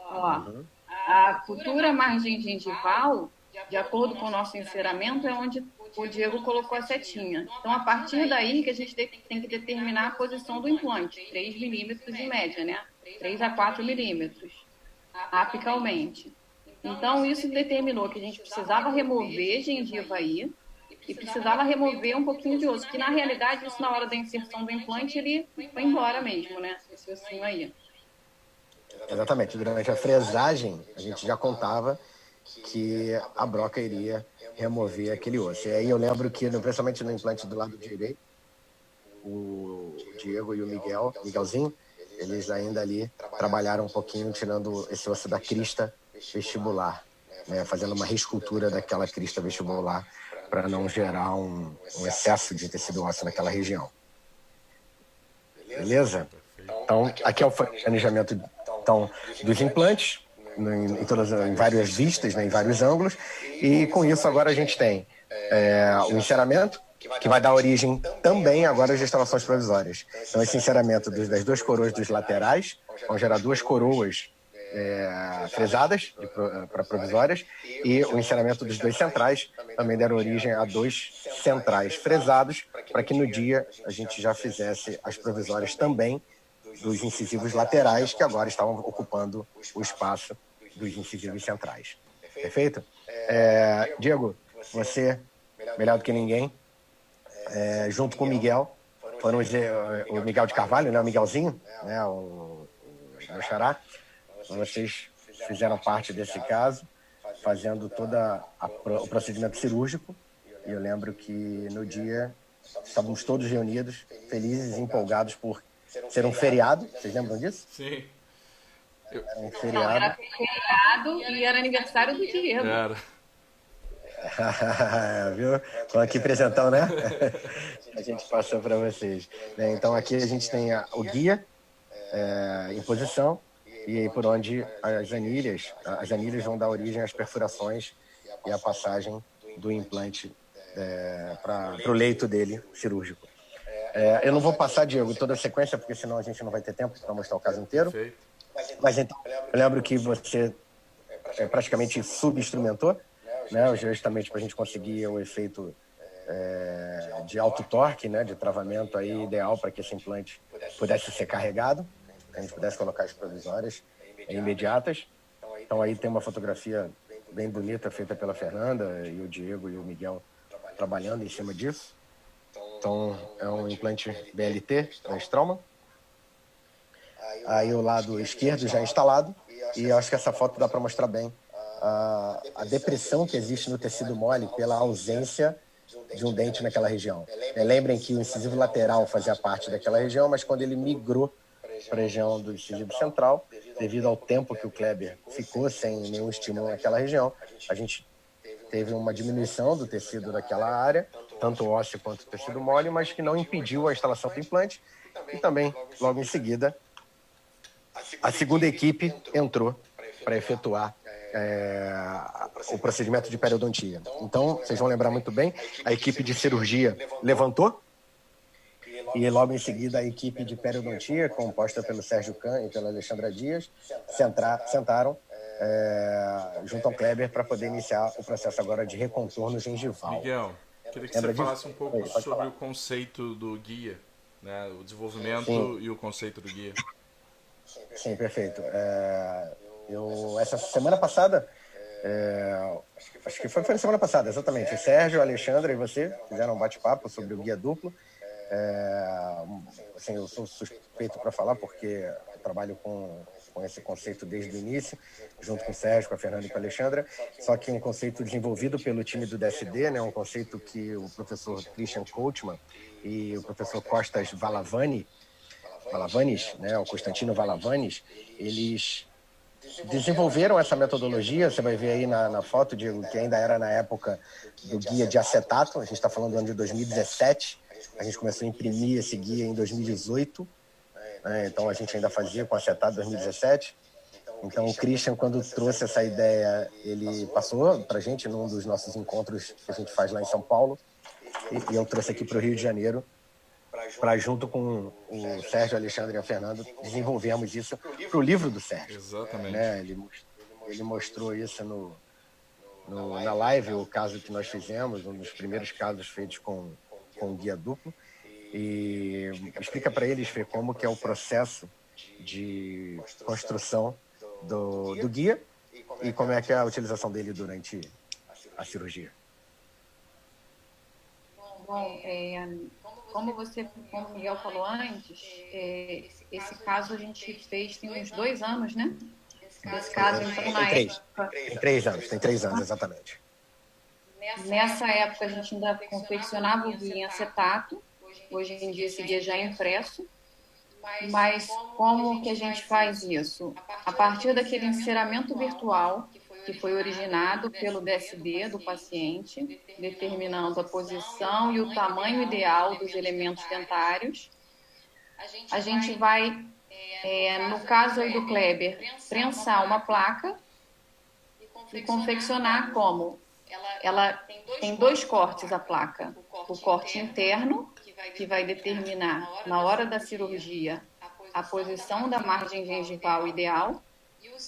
C: ó. A futura margem gengival, de acordo com o nosso enceramento, é onde o Diego colocou a setinha. Então, a partir daí que a gente tem que determinar a posição do implante, 3 milímetros em média, né? 3 a 4 milímetros, apicalmente. Então, isso determinou que a gente precisava remover gengiva aí e precisava remover um pouquinho de osso, que na realidade, isso na hora da inserção do implante, ele foi embora mesmo, né? Esse ossinho aí.
A: Exatamente. Durante a fresagem, a gente já contava que a broca iria remover aquele osso. E aí eu lembro que, principalmente no implante do lado direito, o Diego e o Miguelzinho, eles ainda ali trabalharam um pouquinho tirando esse osso da crista vestibular, né, fazendo uma reescultura daquela crista vestibular para não gerar um excesso de tecido ósseo naquela região. Beleza? Então, aqui é o planejamento dos implantes, em várias vistas, né, em vários ângulos, e com isso agora a gente tem o enceramento, que vai dar origem também agora às instalações provisórias. Então, esse enceramento das duas coroas dos laterais vão gerar duas coroas fresadas para provisórias, e o enceramento dos dois centrais também deram origem a dois centrais fresados, para que no dia a gente já fizesse as provisórias também dos incisivos laterais, que agora estavam ocupando o espaço dos incisivos centrais. Perfeito? Diego, você, melhor do que ninguém, junto com o Miguel, foram o Miguel de Carvalho, né, o Miguelzinho, né, o meu xará. Vocês fizeram parte desse caso, fazendo todo o procedimento cirúrgico. E eu lembro que no dia estávamos todos reunidos, felizes e empolgados por ser um feriado. Vocês lembram disso?
B: Sim.
A: Era um
C: Não,
A: feriado.
C: era feriado e era aniversário do Diego.
B: Era.
A: Viu? Com aqui presentão, né? A gente passou para vocês. Então aqui a gente tem o guia em posição, e aí por onde as anilhas vão dar origem às perfurações e à passagem do implante para o leito dele cirúrgico. Eu não vou passar, Diego, toda a sequência, porque senão a gente não vai ter tempo para mostrar o caso inteiro.
B: Perfeito.
A: Mas então, eu lembro que você praticamente subinstrumentou, né, justamente para a gente conseguir o efeito de alto torque, né, de travamento aí ideal para que esse implante pudesse ser carregado, que a gente pudesse colocar as provisórias imediatas. Então aí tem uma fotografia bem bonita feita pela Fernanda e o Diego e o Miguel trabalhando em cima disso. Então é um implante BLT da Straumann. Aí o lado esquerdo já instalado, e eu acho que essa foto dá para mostrar bem a depressão que existe no tecido mole pela ausência de um dente naquela região. Lembrem que o incisivo lateral fazia parte daquela região, mas quando ele migrou para a região do incisivo central, devido ao tempo que o Kleber ficou sem nenhum estímulo naquela região, a gente teve uma diminuição do tecido daquela área, tanto ósseo quanto tecido mole, mas que não impediu a instalação do implante. E também, logo em seguida, a segunda equipe entrou para efetuar o procedimento de periodontia. Então, vocês vão lembrar muito bem, a equipe de cirurgia levantou, e logo em seguida a equipe de periodontia, composta pelo Sérgio Kahn e pela Alexandra Dias, sentaram junto ao Kleber para poder iniciar o processo agora de recontorno gengival.
B: Miguel, queria que você falasse um pouco sobre o conceito do guia, né? O desenvolvimento e o conceito do guia.
A: Sim, perfeito. Essa semana passada, acho que foi na semana passada, exatamente, o Sérgio, a Alexandra e você fizeram um bate-papo sobre o guia duplo. Assim, eu sou suspeito para falar porque eu trabalho com esse conceito desde o início, junto com o Sérgio, com a Fernanda e com a Alexandra, só que um conceito desenvolvido pelo time do DSD, né, um conceito que o professor Christian Coachman e o professor Costas Valavanis, né, o Constantino Valavanis, eles desenvolveram essa metodologia. Você vai ver aí na foto, Diego, que ainda era na época do guia de acetato. A gente está falando do ano de 2017. A gente começou a imprimir esse guia em 2018. Né? Então, a gente ainda fazia com acetato em 2017. Então, o Christian, quando trouxe essa ideia, ele passou para a gente num dos nossos encontros que a gente faz lá em São Paulo. E eu trouxe aqui para o Rio de Janeiro, para junto com o Sérgio, a Alexandre e a Fernanda, desenvolvemos isso para o livro do Sérgio.
B: Exatamente.
A: Né? Ele mostrou isso na live, o caso que nós fizemos, um dos primeiros casos feitos com o guia duplo. E explica para eles, Fê, como que é o processo de construção do guia e como é que é a utilização dele durante a cirurgia.
C: Bom, como o Miguel falou antes, esse caso a gente fez tem uns 2 anos, né? Esse caso, então, na época...
A: Tem 3 anos, exatamente.
C: Nessa época, a gente ainda confeccionava o guia em acetato. Hoje em dia, esse guia já é impresso. Mas como que a gente faz isso? A partir daquele enceramento virtual que foi originado pelo DSD do paciente, determinando a posição e o tamanho ideal dos elementos dentários. A gente vai, no caso aí do Kleber, prensar uma placa e confeccionar como? Ela tem dois cortes a placa. O corte interno, que vai determinar na hora da cirurgia a posição da margem gengival ideal,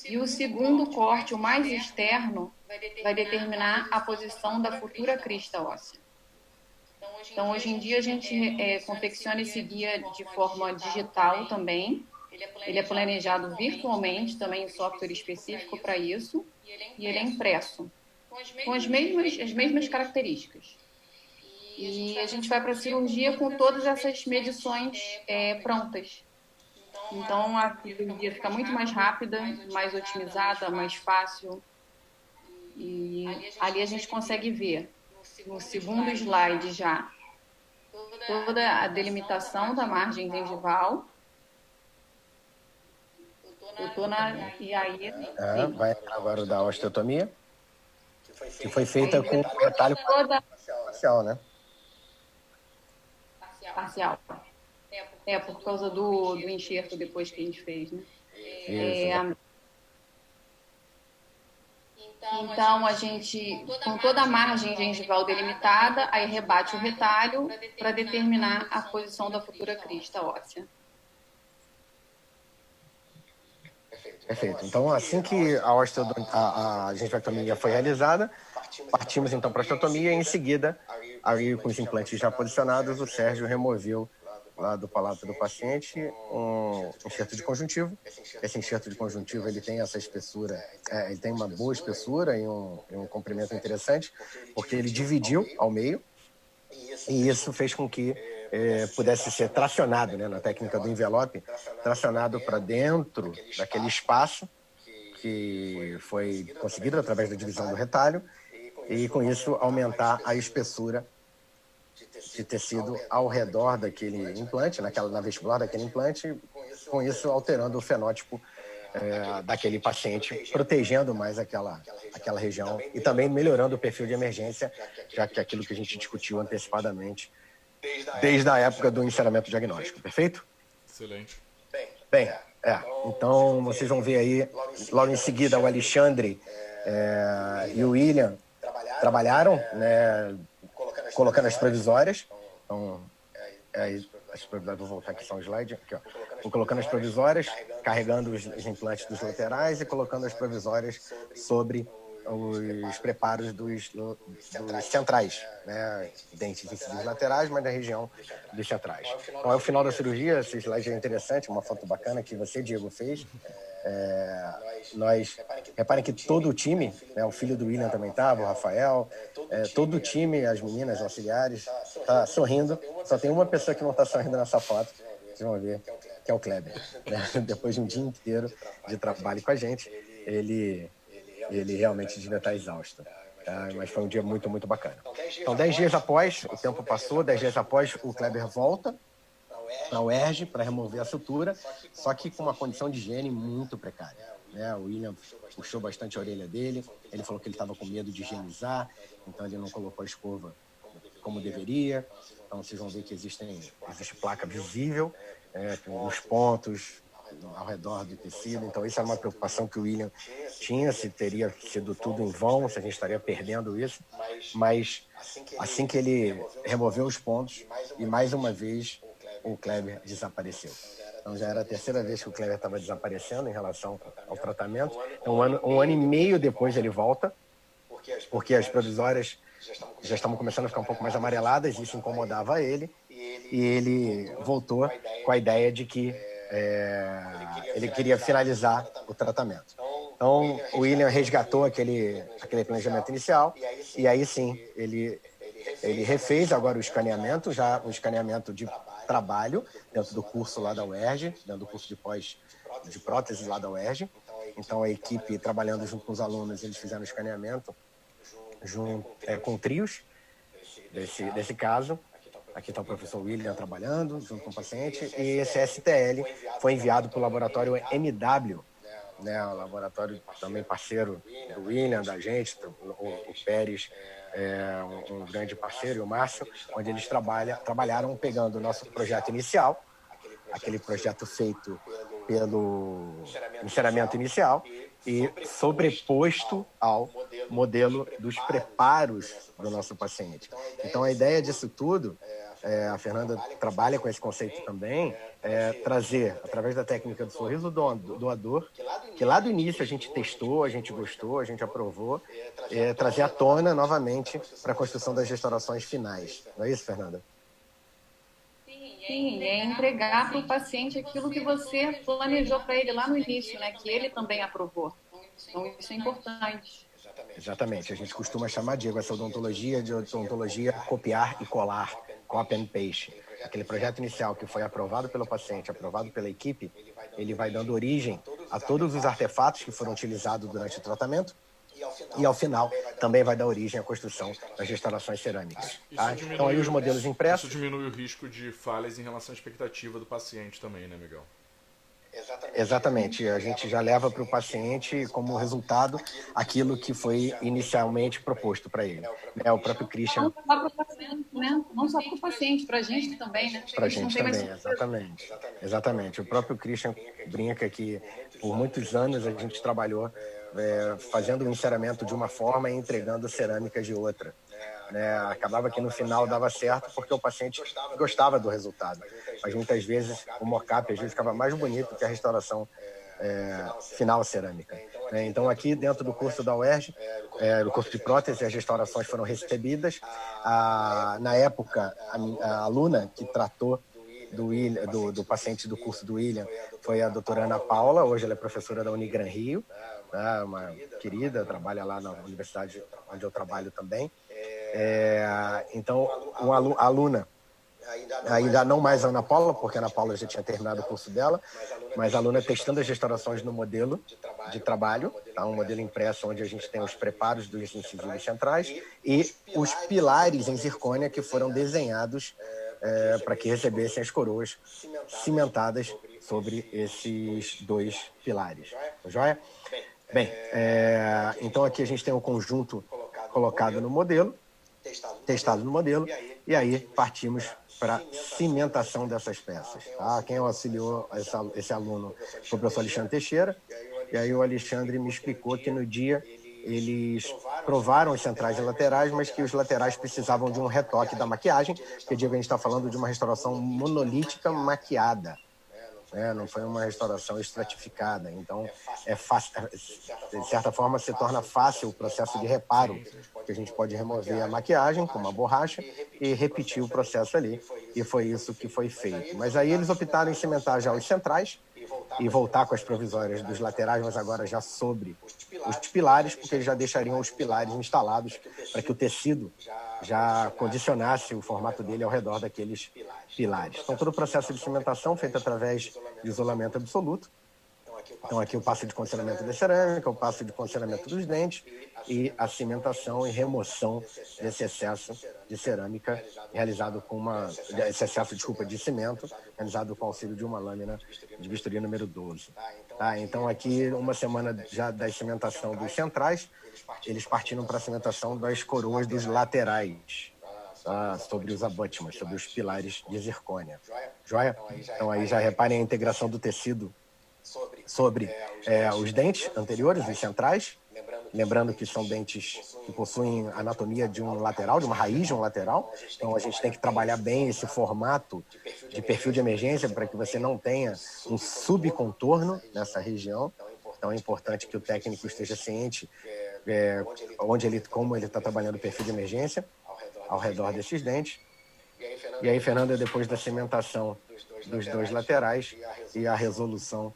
C: e o segundo corte, o mais externo, vai determinar a posição da futura crista óssea. Então, hoje em dia, a gente confecciona esse guia de forma digital também. Ele é planejado virtualmente, também em software específico para isso, e ele é impresso, com as mesmas características. E a gente vai para a cirurgia com todas essas medições prontas. Então, a cirurgia fica muito mais rápida, mais otimizada, mais fácil. E ali a gente consegue ver, no segundo slide já, toda a delimitação da margem gengival. E aí...
A: Vai agora o da osteotomia, que foi feita com retalho parcial, né?
C: Parcial. Por causa do enxerto depois que a gente fez, né?
A: Isso.
C: Então, a gente, com toda a margem gengival delimitada, aí rebate o retalho para determinar a posição da futura crista óssea.
A: Perfeito. Então, assim que a gengivectomia foi realizada, partimos então para a osteotomia e, em seguida, aí com os implantes já posicionados, o Sérgio removeu lá do palato do paciente um enxerto de conjuntivo. Esse enxerto de conjuntivo ele tem essa espessura, ele tem uma boa espessura e um comprimento interessante, porque ele dividiu ao meio e isso fez com que pudesse ser tracionado, né, na técnica do envelope, tracionado para dentro daquele espaço que foi conseguido através da divisão do retalho e, com isso, aumentar a espessura de tecido ao redor daquele implante, na vestibular daquele implante, com isso alterando o fenótipo daquele paciente, protegendo mais aquela região e também melhorando o perfil de emergência, já que é aquilo que a gente discutiu antecipadamente desde a época do encerramento diagnóstico, perfeito?
B: Excelente.
A: Bem, então vocês vão ver aí, logo em seguida, o Alexandre e o William trabalharam, né, colocando as provisórias. Então, as provisórias, vou voltar aqui só um slide. Aqui, ó. Vou colocando as provisórias, carregando os implantes dos laterais e colocando as provisórias sobre os preparos dos centrais, né? Dentes incisivos laterais, mas da região dos centrais. Então, ao final da cirurgia, esse slide é interessante, uma foto bacana que você, Diego, fez. Reparem que todo o time, né, o filho do William também estava, o Rafael, todo o time, as meninas, auxiliares, está sorrindo. Só tem uma pessoa que não está sorrindo nessa foto, vocês vão ver, que é o Kleber. Né? Depois de um dia inteiro de trabalho com a gente, ele realmente devia estar exausto. Mas foi um dia muito, muito bacana. Então, 10 dias após, o tempo passou, 10 dias após, o Kleber volta na UERJ para remover a sutura, só que com uma condição de higiene muito precária. Né? O William puxou bastante a orelha dele, ele falou que ele estava com medo de higienizar, então ele não colocou a escova como deveria. Então vocês vão ver que existe placa visível nos pontos ao redor do tecido. Então isso era uma preocupação que o William tinha, se teria sido tudo em vão, se a gente estaria perdendo isso. Mas assim que ele removeu os pontos, e mais uma vez o Kleber desapareceu. Então já era a terceira vez que o Kleber estava desaparecendo em relação ao tratamento. Então, um ano e meio depois ele volta, porque as provisórias já estavam começando a ficar um pouco mais amareladas, e isso incomodava ele, e ele voltou com a ideia de que ele queria finalizar o tratamento. Então, o William resgatou aquele planejamento inicial, e aí sim, ele refez agora o escaneamento, já o escaneamento de trabalho, dentro do curso lá da UERJ, dentro do curso de prótese lá da UERJ. Então, a equipe, trabalhando junto com os alunos, eles fizeram o escaneamento com trios desse caso. Aqui está o professor William trabalhando junto com o paciente, e esse STL foi enviado para o laboratório MW, né, o laboratório também parceiro do William, da gente, o Pérez é um grande parceiro, e o Márcio, onde eles trabalharam pegando o nosso projeto inicial, aquele projeto feito pelo enceramento inicial e sobreposto ao modelo dos preparos do nosso paciente. Então, a ideia disso tudo, a Fernanda trabalha com esse conceito também, trazer, através da técnica do sorriso doador, que lá do início a gente testou, a gente gostou, a gente aprovou, trazer à tona novamente para a construção das restaurações finais. Não é isso, Fernanda?
C: Sim, é entregar para o paciente aquilo que você planejou para ele lá no início, né? Que ele também aprovou. Então, isso é importante.
A: Exatamente. A gente costuma chamar, Diego, essa odontologia de odontologia copiar e colar, copy and paste. Aquele projeto inicial que foi aprovado pelo paciente, aprovado pela equipe, ele vai dando origem a todos os artefatos que foram utilizados durante o tratamento e, ao final, também vai dar origem à construção das restaurações cerâmicas. Tá? Então, aí os modelos impressos...
B: Isso diminui o risco de falhas em relação à expectativa do paciente também, né, Miguel?
A: Exatamente. A gente já leva para o paciente como resultado aquilo que foi inicialmente proposto para ele. O próprio Christian...
C: Não só para o paciente, né? Não só para o paciente, para a gente também, né?
A: Para a gente também, exatamente. O próprio Christian brinca que por muitos anos a gente trabalhou fazendo o enceramento de uma forma e entregando cerâmicas de outra. Acabava que no final dava certo porque o paciente gostava do resultado. Mas muitas vezes o mock-up ficava mais bonito que a restauração final cerâmica. Então aqui dentro do curso da UERJ, no curso de prótese, as restaurações foram recebidas. Na época, a aluna que tratou do paciente do curso do William foi a doutora Ana Paula, hoje ela é professora da Unigran Rio, uma querida, trabalha lá na universidade onde eu trabalho também. Então, a aluna, ainda não mais a Ana Paula, porque a Ana Paula já tinha terminado o curso dela, mas a aluna testando as restaurações no modelo de trabalho, tá? Um modelo impresso onde a gente tem os preparos dos incisivos centrais e os pilares em zircônia que foram desenhados para que recebessem as coroas cimentadas sobre esses dois pilares. Tá joia? Bem, então aqui a gente tem um conjunto colocado no modelo, testado no modelo, e aí partimos para cimentação dessas peças. Tá? Quem auxiliou esse aluno foi o professor Alexandre Teixeira, e aí o Alexandre me explicou que no dia eles provaram os centrais e laterais, mas que os laterais precisavam de um retoque da maquiagem, porque, Diego, a gente está falando de uma restauração monolítica maquiada. Não foi uma restauração estratificada, então de certa forma se torna fácil o processo de reparo, que a gente pode remover a maquiagem com uma borracha e repetir o processo ali, e foi isso que foi feito. Mas aí eles optaram em cimentar já os centrais e voltar com as provisórias dos laterais, mas agora já sobre os pilares, porque eles já deixariam os pilares instalados para que o tecido já condicionasse o formato dele ao redor daqueles pilares. Então, todo o processo de cimentação feito através de isolamento absoluto. Então, aqui o passo de condicionamento da cerâmica, o passo de condicionamento dos dentes e a cimentação e remoção desse excesso de cerâmica realizado com esse excesso, de cimento, realizado com o auxílio de uma lâmina de bisturi número 12. Tá? Então, aqui, uma semana já da cimentação dos centrais, eles partiram para a cimentação das coroas dos laterais, tá? Sobre os abutments, sobre os pilares de zircônia. Joia? Então, aí já reparem a integração do tecido sobre os dentes anteriores, os centrais, lembrando que são dentes que possuem anatomia de um lateral, de uma raiz de um lateral. Então, a gente tem que trabalhar bem esse formato de perfil de emergência para que você não tenha um subcontorno nessa região. Então, é importante que o técnico esteja ciente como ele está trabalhando o perfil de emergência ao redor desses dentes. E aí, Fernanda, depois da cimentação dos dois laterais e a resolução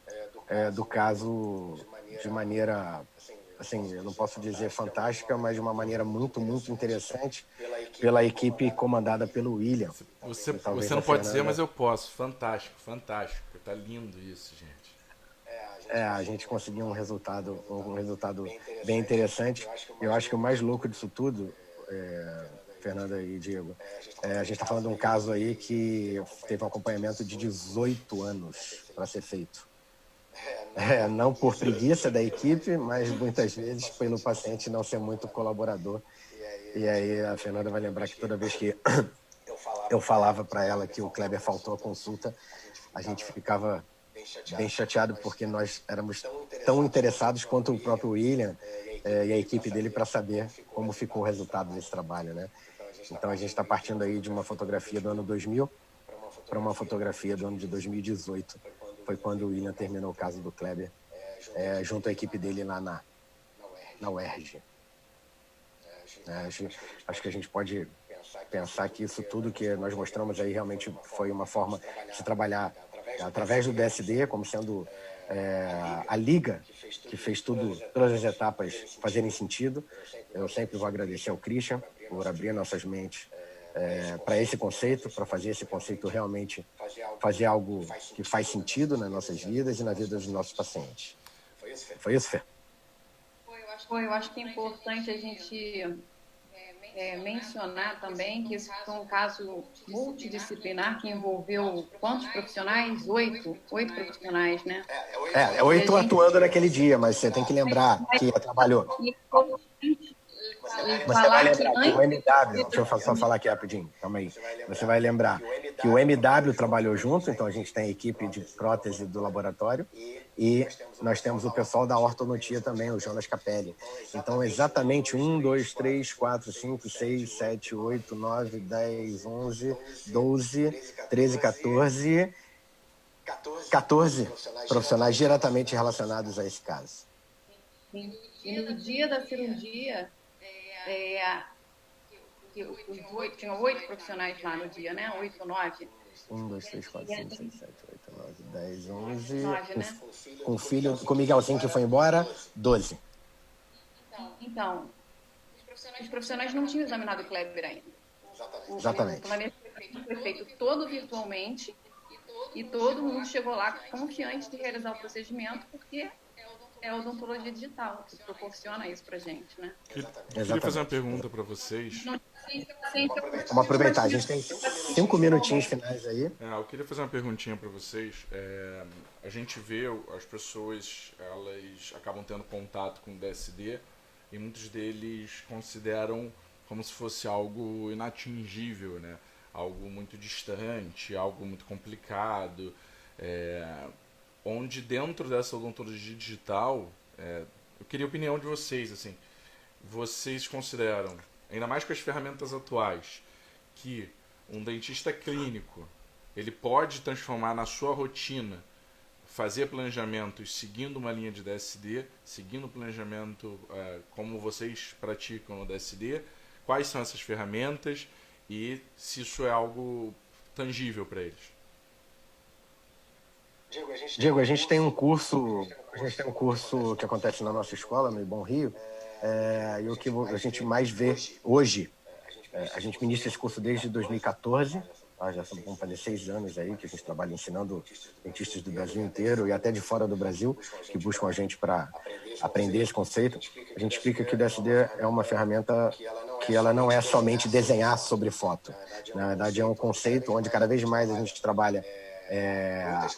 A: do caso de maneira, assim, eu não posso dizer fantástica, mas de uma maneira muito, muito interessante pela equipe comandada pelo William.
B: Você não pode dizer, mas eu posso. Fantástico, fantástico. Tá lindo isso, gente.
A: A gente conseguiu um resultado bem interessante. Eu acho que o mais louco disso tudo, Fernanda e Diego, a gente está falando de um caso aí que teve um acompanhamento de 18 anos para ser feito. Não por preguiça da equipe, mas muitas vezes pelo paciente não ser muito colaborador. E aí a Fernanda vai lembrar que toda vez que eu falava para ela que o Kleber faltou a consulta, a gente ficava bem chateado porque nós éramos tão interessados quanto o próprio William e a equipe dele para saber como ficou o resultado desse trabalho, né? Então a gente está partindo aí de uma fotografia do ano 2000 para uma fotografia do ano de 2018. Foi quando o William terminou o caso do Kleber, junto à equipe dele lá na UERJ. Acho que a gente pode pensar que isso tudo que nós mostramos aí realmente foi uma forma de se trabalhar através do DSD, como sendo a liga que fez todas as etapas fazerem sentido. Eu sempre vou agradecer ao Christian por abrir nossas mentes para esse conceito, para fazer esse conceito realmente fazer algo que faz sentido nas nossas vidas e na vida dos nossos pacientes. Foi isso, Fê?
C: Eu acho que é importante a gente mencionar também que esse foi um caso multidisciplinar que envolveu quantos profissionais? Oito profissionais, né?
A: 8 atuando naquele dia, mas você tem que lembrar que trabalhou. Você vai lembrar que o MW, deixa eu só falar aqui rapidinho, calma aí. Você vai lembrar que o MW trabalhou junto, então a gente tem a equipe de prótese do laboratório e nós temos o pessoal da ortodontia também, o Jonas Capelli. Então, exatamente 1, 2, 3, 4, 5, 6, 7, 8, 9, 10, 11, 12, 13, 14 profissionais diretamente relacionados a esse caso.
C: Sim. E no dia da cirurgia, tinha 8 profissionais lá no dia, né? 8 ou 9.
A: 1, 2, 3, 4, 5, 6, 7, 8, 9, 10, 11.
C: 9, né?
A: Com o filho, com o Miguelzinho que foi embora, 12.
C: Então, os profissionais não tinham examinado o Kleber ainda.
A: Exatamente.
C: O planejamento foi feito todo virtualmente e todo mundo chegou lá confiante de realizar o procedimento, porque é a odontologia digital que proporciona isso pra gente, né?
B: Queria fazer uma pergunta para vocês.
A: Vamos aproveitar, a gente tem 5 minutinhos finais aí.
B: Eu queria fazer uma perguntinha para vocês. A gente vê as pessoas, elas acabam tendo contato com o DSD e muitos deles consideram como se fosse algo inatingível, né? Algo muito distante, algo muito complicado, onde dentro dessa odontologia digital, eu queria a opinião de vocês, assim, vocês consideram, ainda mais com as ferramentas atuais, que um dentista clínico, ele pode transformar na sua rotina, fazer planejamentos seguindo uma linha de DSD, seguindo o planejamento como vocês praticam no DSD, quais são essas ferramentas e se isso é algo tangível para eles?
A: Diego, a gente tem um curso que acontece na nossa escola, no Ibom Rio, e o que a gente mais vê hoje, a gente ministra esse curso desde 2014, já vamos fazer 6 anos aí que a gente trabalha ensinando dentistas do Brasil inteiro e até de fora do Brasil, que buscam a gente para aprender esse conceito. A gente explica que o DSD é uma ferramenta que ela não é somente desenhar sobre foto. Na verdade, é um conceito onde cada vez mais a gente trabalha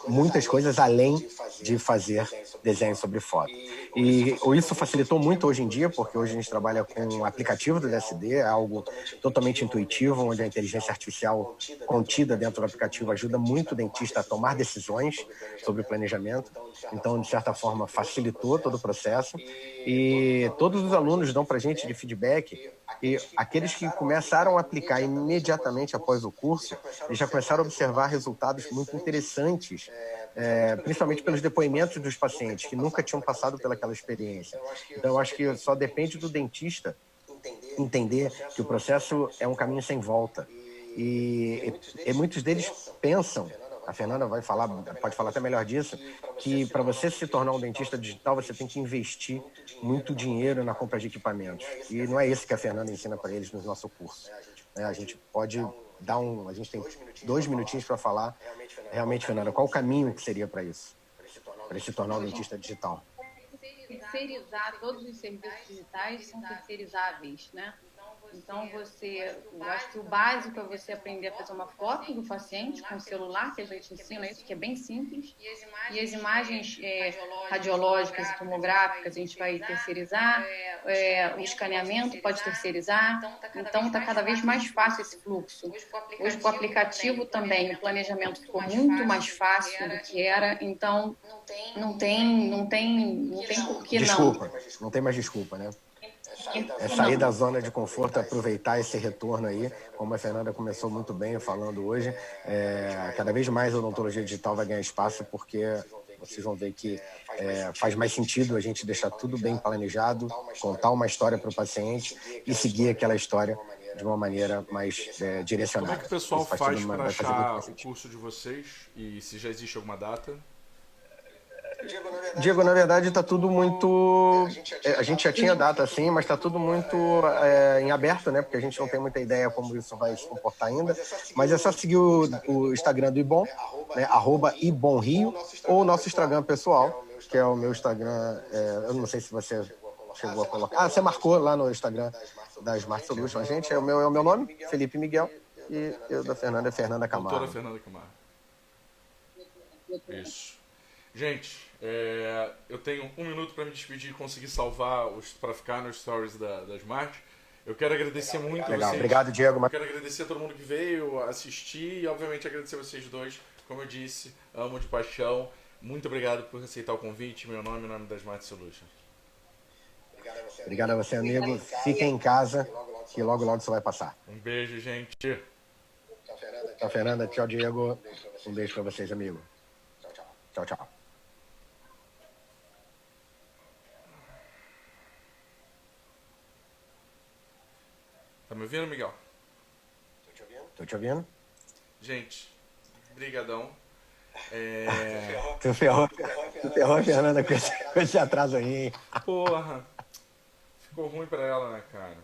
A: muitas coisas além de fazer desenho sobre foto. E isso facilitou muito hoje em dia, porque hoje a gente trabalha com um aplicativo do DSD, é algo totalmente intuitivo, onde a inteligência artificial contida dentro do aplicativo ajuda muito o dentista a tomar decisões sobre o planejamento. Então, de certa forma, facilitou todo o processo. E todos os alunos dão para a gente de feedback, e aqueles que começaram a aplicar imediatamente após o curso, eles já começaram a observar resultados muito interessantes, principalmente pelos depoimentos dos pacientes que nunca tinham passado pelaquela experiência. Então, eu acho que só depende do dentista entender que o processo é um caminho sem volta. E muitos deles pensam, a Fernanda pode falar até melhor disso, que para você se tornar um dentista digital, você tem que investir muito dinheiro na compra de equipamentos. E não é isso que a Fernanda ensina para eles no nosso curso. A gente pode a gente tem 2 minutinhos para falar. Realmente, Fernanda, qual o caminho que seria para isso? Para ele se tornar um dentista digital?
C: Terceirizar, todos os serviços digitais são terceirizáveis, né? Então, eu acho que o básico é você aprender a fazer uma foto do paciente com o celular, que a gente ensina isso, que é bem simples. E as imagens radiológicas e tomográficas a gente vai terceirizar. O escaneamento pode terceirizar. Então, está cada vez mais fácil esse fluxo. Hoje, com o aplicativo também, o planejamento ficou muito mais fácil do que era. Então, não tem por que não.
A: Desculpa, não tem mais desculpa, né? É sair da zona de conforto, aproveitar esse retorno aí, como a Fernanda começou muito bem falando hoje. Cada vez mais a odontologia digital vai ganhar espaço, porque vocês vão ver que faz mais sentido a gente deixar tudo bem planejado, contar uma história para o paciente e seguir aquela história de uma maneira mais direcionada.
B: Como é que o pessoal faz para achar o curso de vocês e se já existe alguma data?
A: Diego, na verdade está tudo muito... A gente já tinha data assim, mas está tudo muito em aberto, né? Porque a gente não tem muita ideia como isso vai se comportar ainda. Mas é só seguir o Instagram do Ibon, né? @IbonRio, ou o nosso Instagram pessoal, que é o meu Instagram. Eu não sei se você chegou a colocar. Você marcou lá no Instagram da Smart Solutions. A gente, é o meu nome, Felipe Miguel, e eu da Fernanda, Fernanda Camargo.
B: Doutora Fernanda Camargo. Isso. Gente, eu tenho 1 minuto para me despedir e conseguir salvar para ficar nos stories da Smart. Eu quero agradecer muito
A: Legal,
B: vocês.
A: obrigado, Diego.
B: Eu quero agradecer a todo mundo que veio assistir e, obviamente, agradecer a vocês dois. Como eu disse, amo de paixão. Muito obrigado por aceitar o convite. Meu nome e o nome da Smart Solutions.
A: Obrigado a você, amigo. Fiquem em casa, que logo, logo isso vai passar.
B: Um beijo, gente.
A: Tchau, Fernanda. Tchau, Diego. Um beijo para vocês, amigo. Tchau, tchau.
B: Tá me ouvindo, Miguel?
A: Tô te ouvindo?
B: Gente, brigadão.
A: Tu ferrou a Fernanda com esse atraso aí, hein?
B: Porra. Ficou ruim pra ela, né, cara?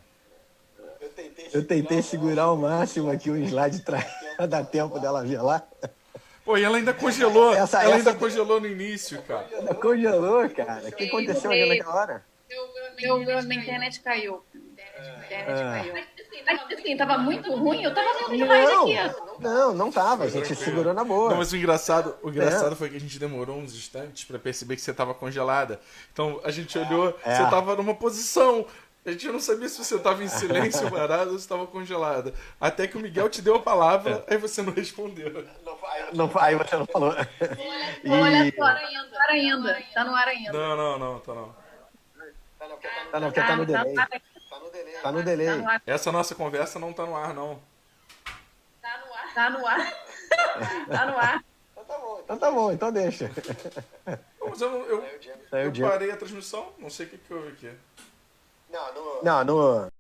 A: Eu tentei segurar ao máximo aqui o slide pra dar tempo dela ver lá.
B: Pô, e ela ainda congelou. Ainda congelou no início, cara.
A: Ainda congelou, cara. O que aconteceu ali naquela hora?
C: Minha internet caiu. Mas assim, tava muito ruim, eu tava vendo demais aqui.
A: Não tava. A gente segurou na boa.
B: Não, mas o engraçado foi que a gente demorou uns instantes pra perceber que você tava congelada. Então a gente olhou, você tava numa posição. A gente não sabia se você tava em silêncio, parado, ou se tava congelada. Até que o Miguel te deu a palavra, aí você não respondeu.
A: Aí você não falou.
C: Olha, tá ainda. Tá no ar ainda.
B: Não, tá não.
A: Tá não, porque tá no delay. Tá no delay.
B: Essa nossa conversa não tá no ar, não.
C: Tá no ar. Tá no ar.
A: Então tá bom, então deixa.
B: Mas eu parei a transmissão, não sei o que houve aqui.
A: Não, no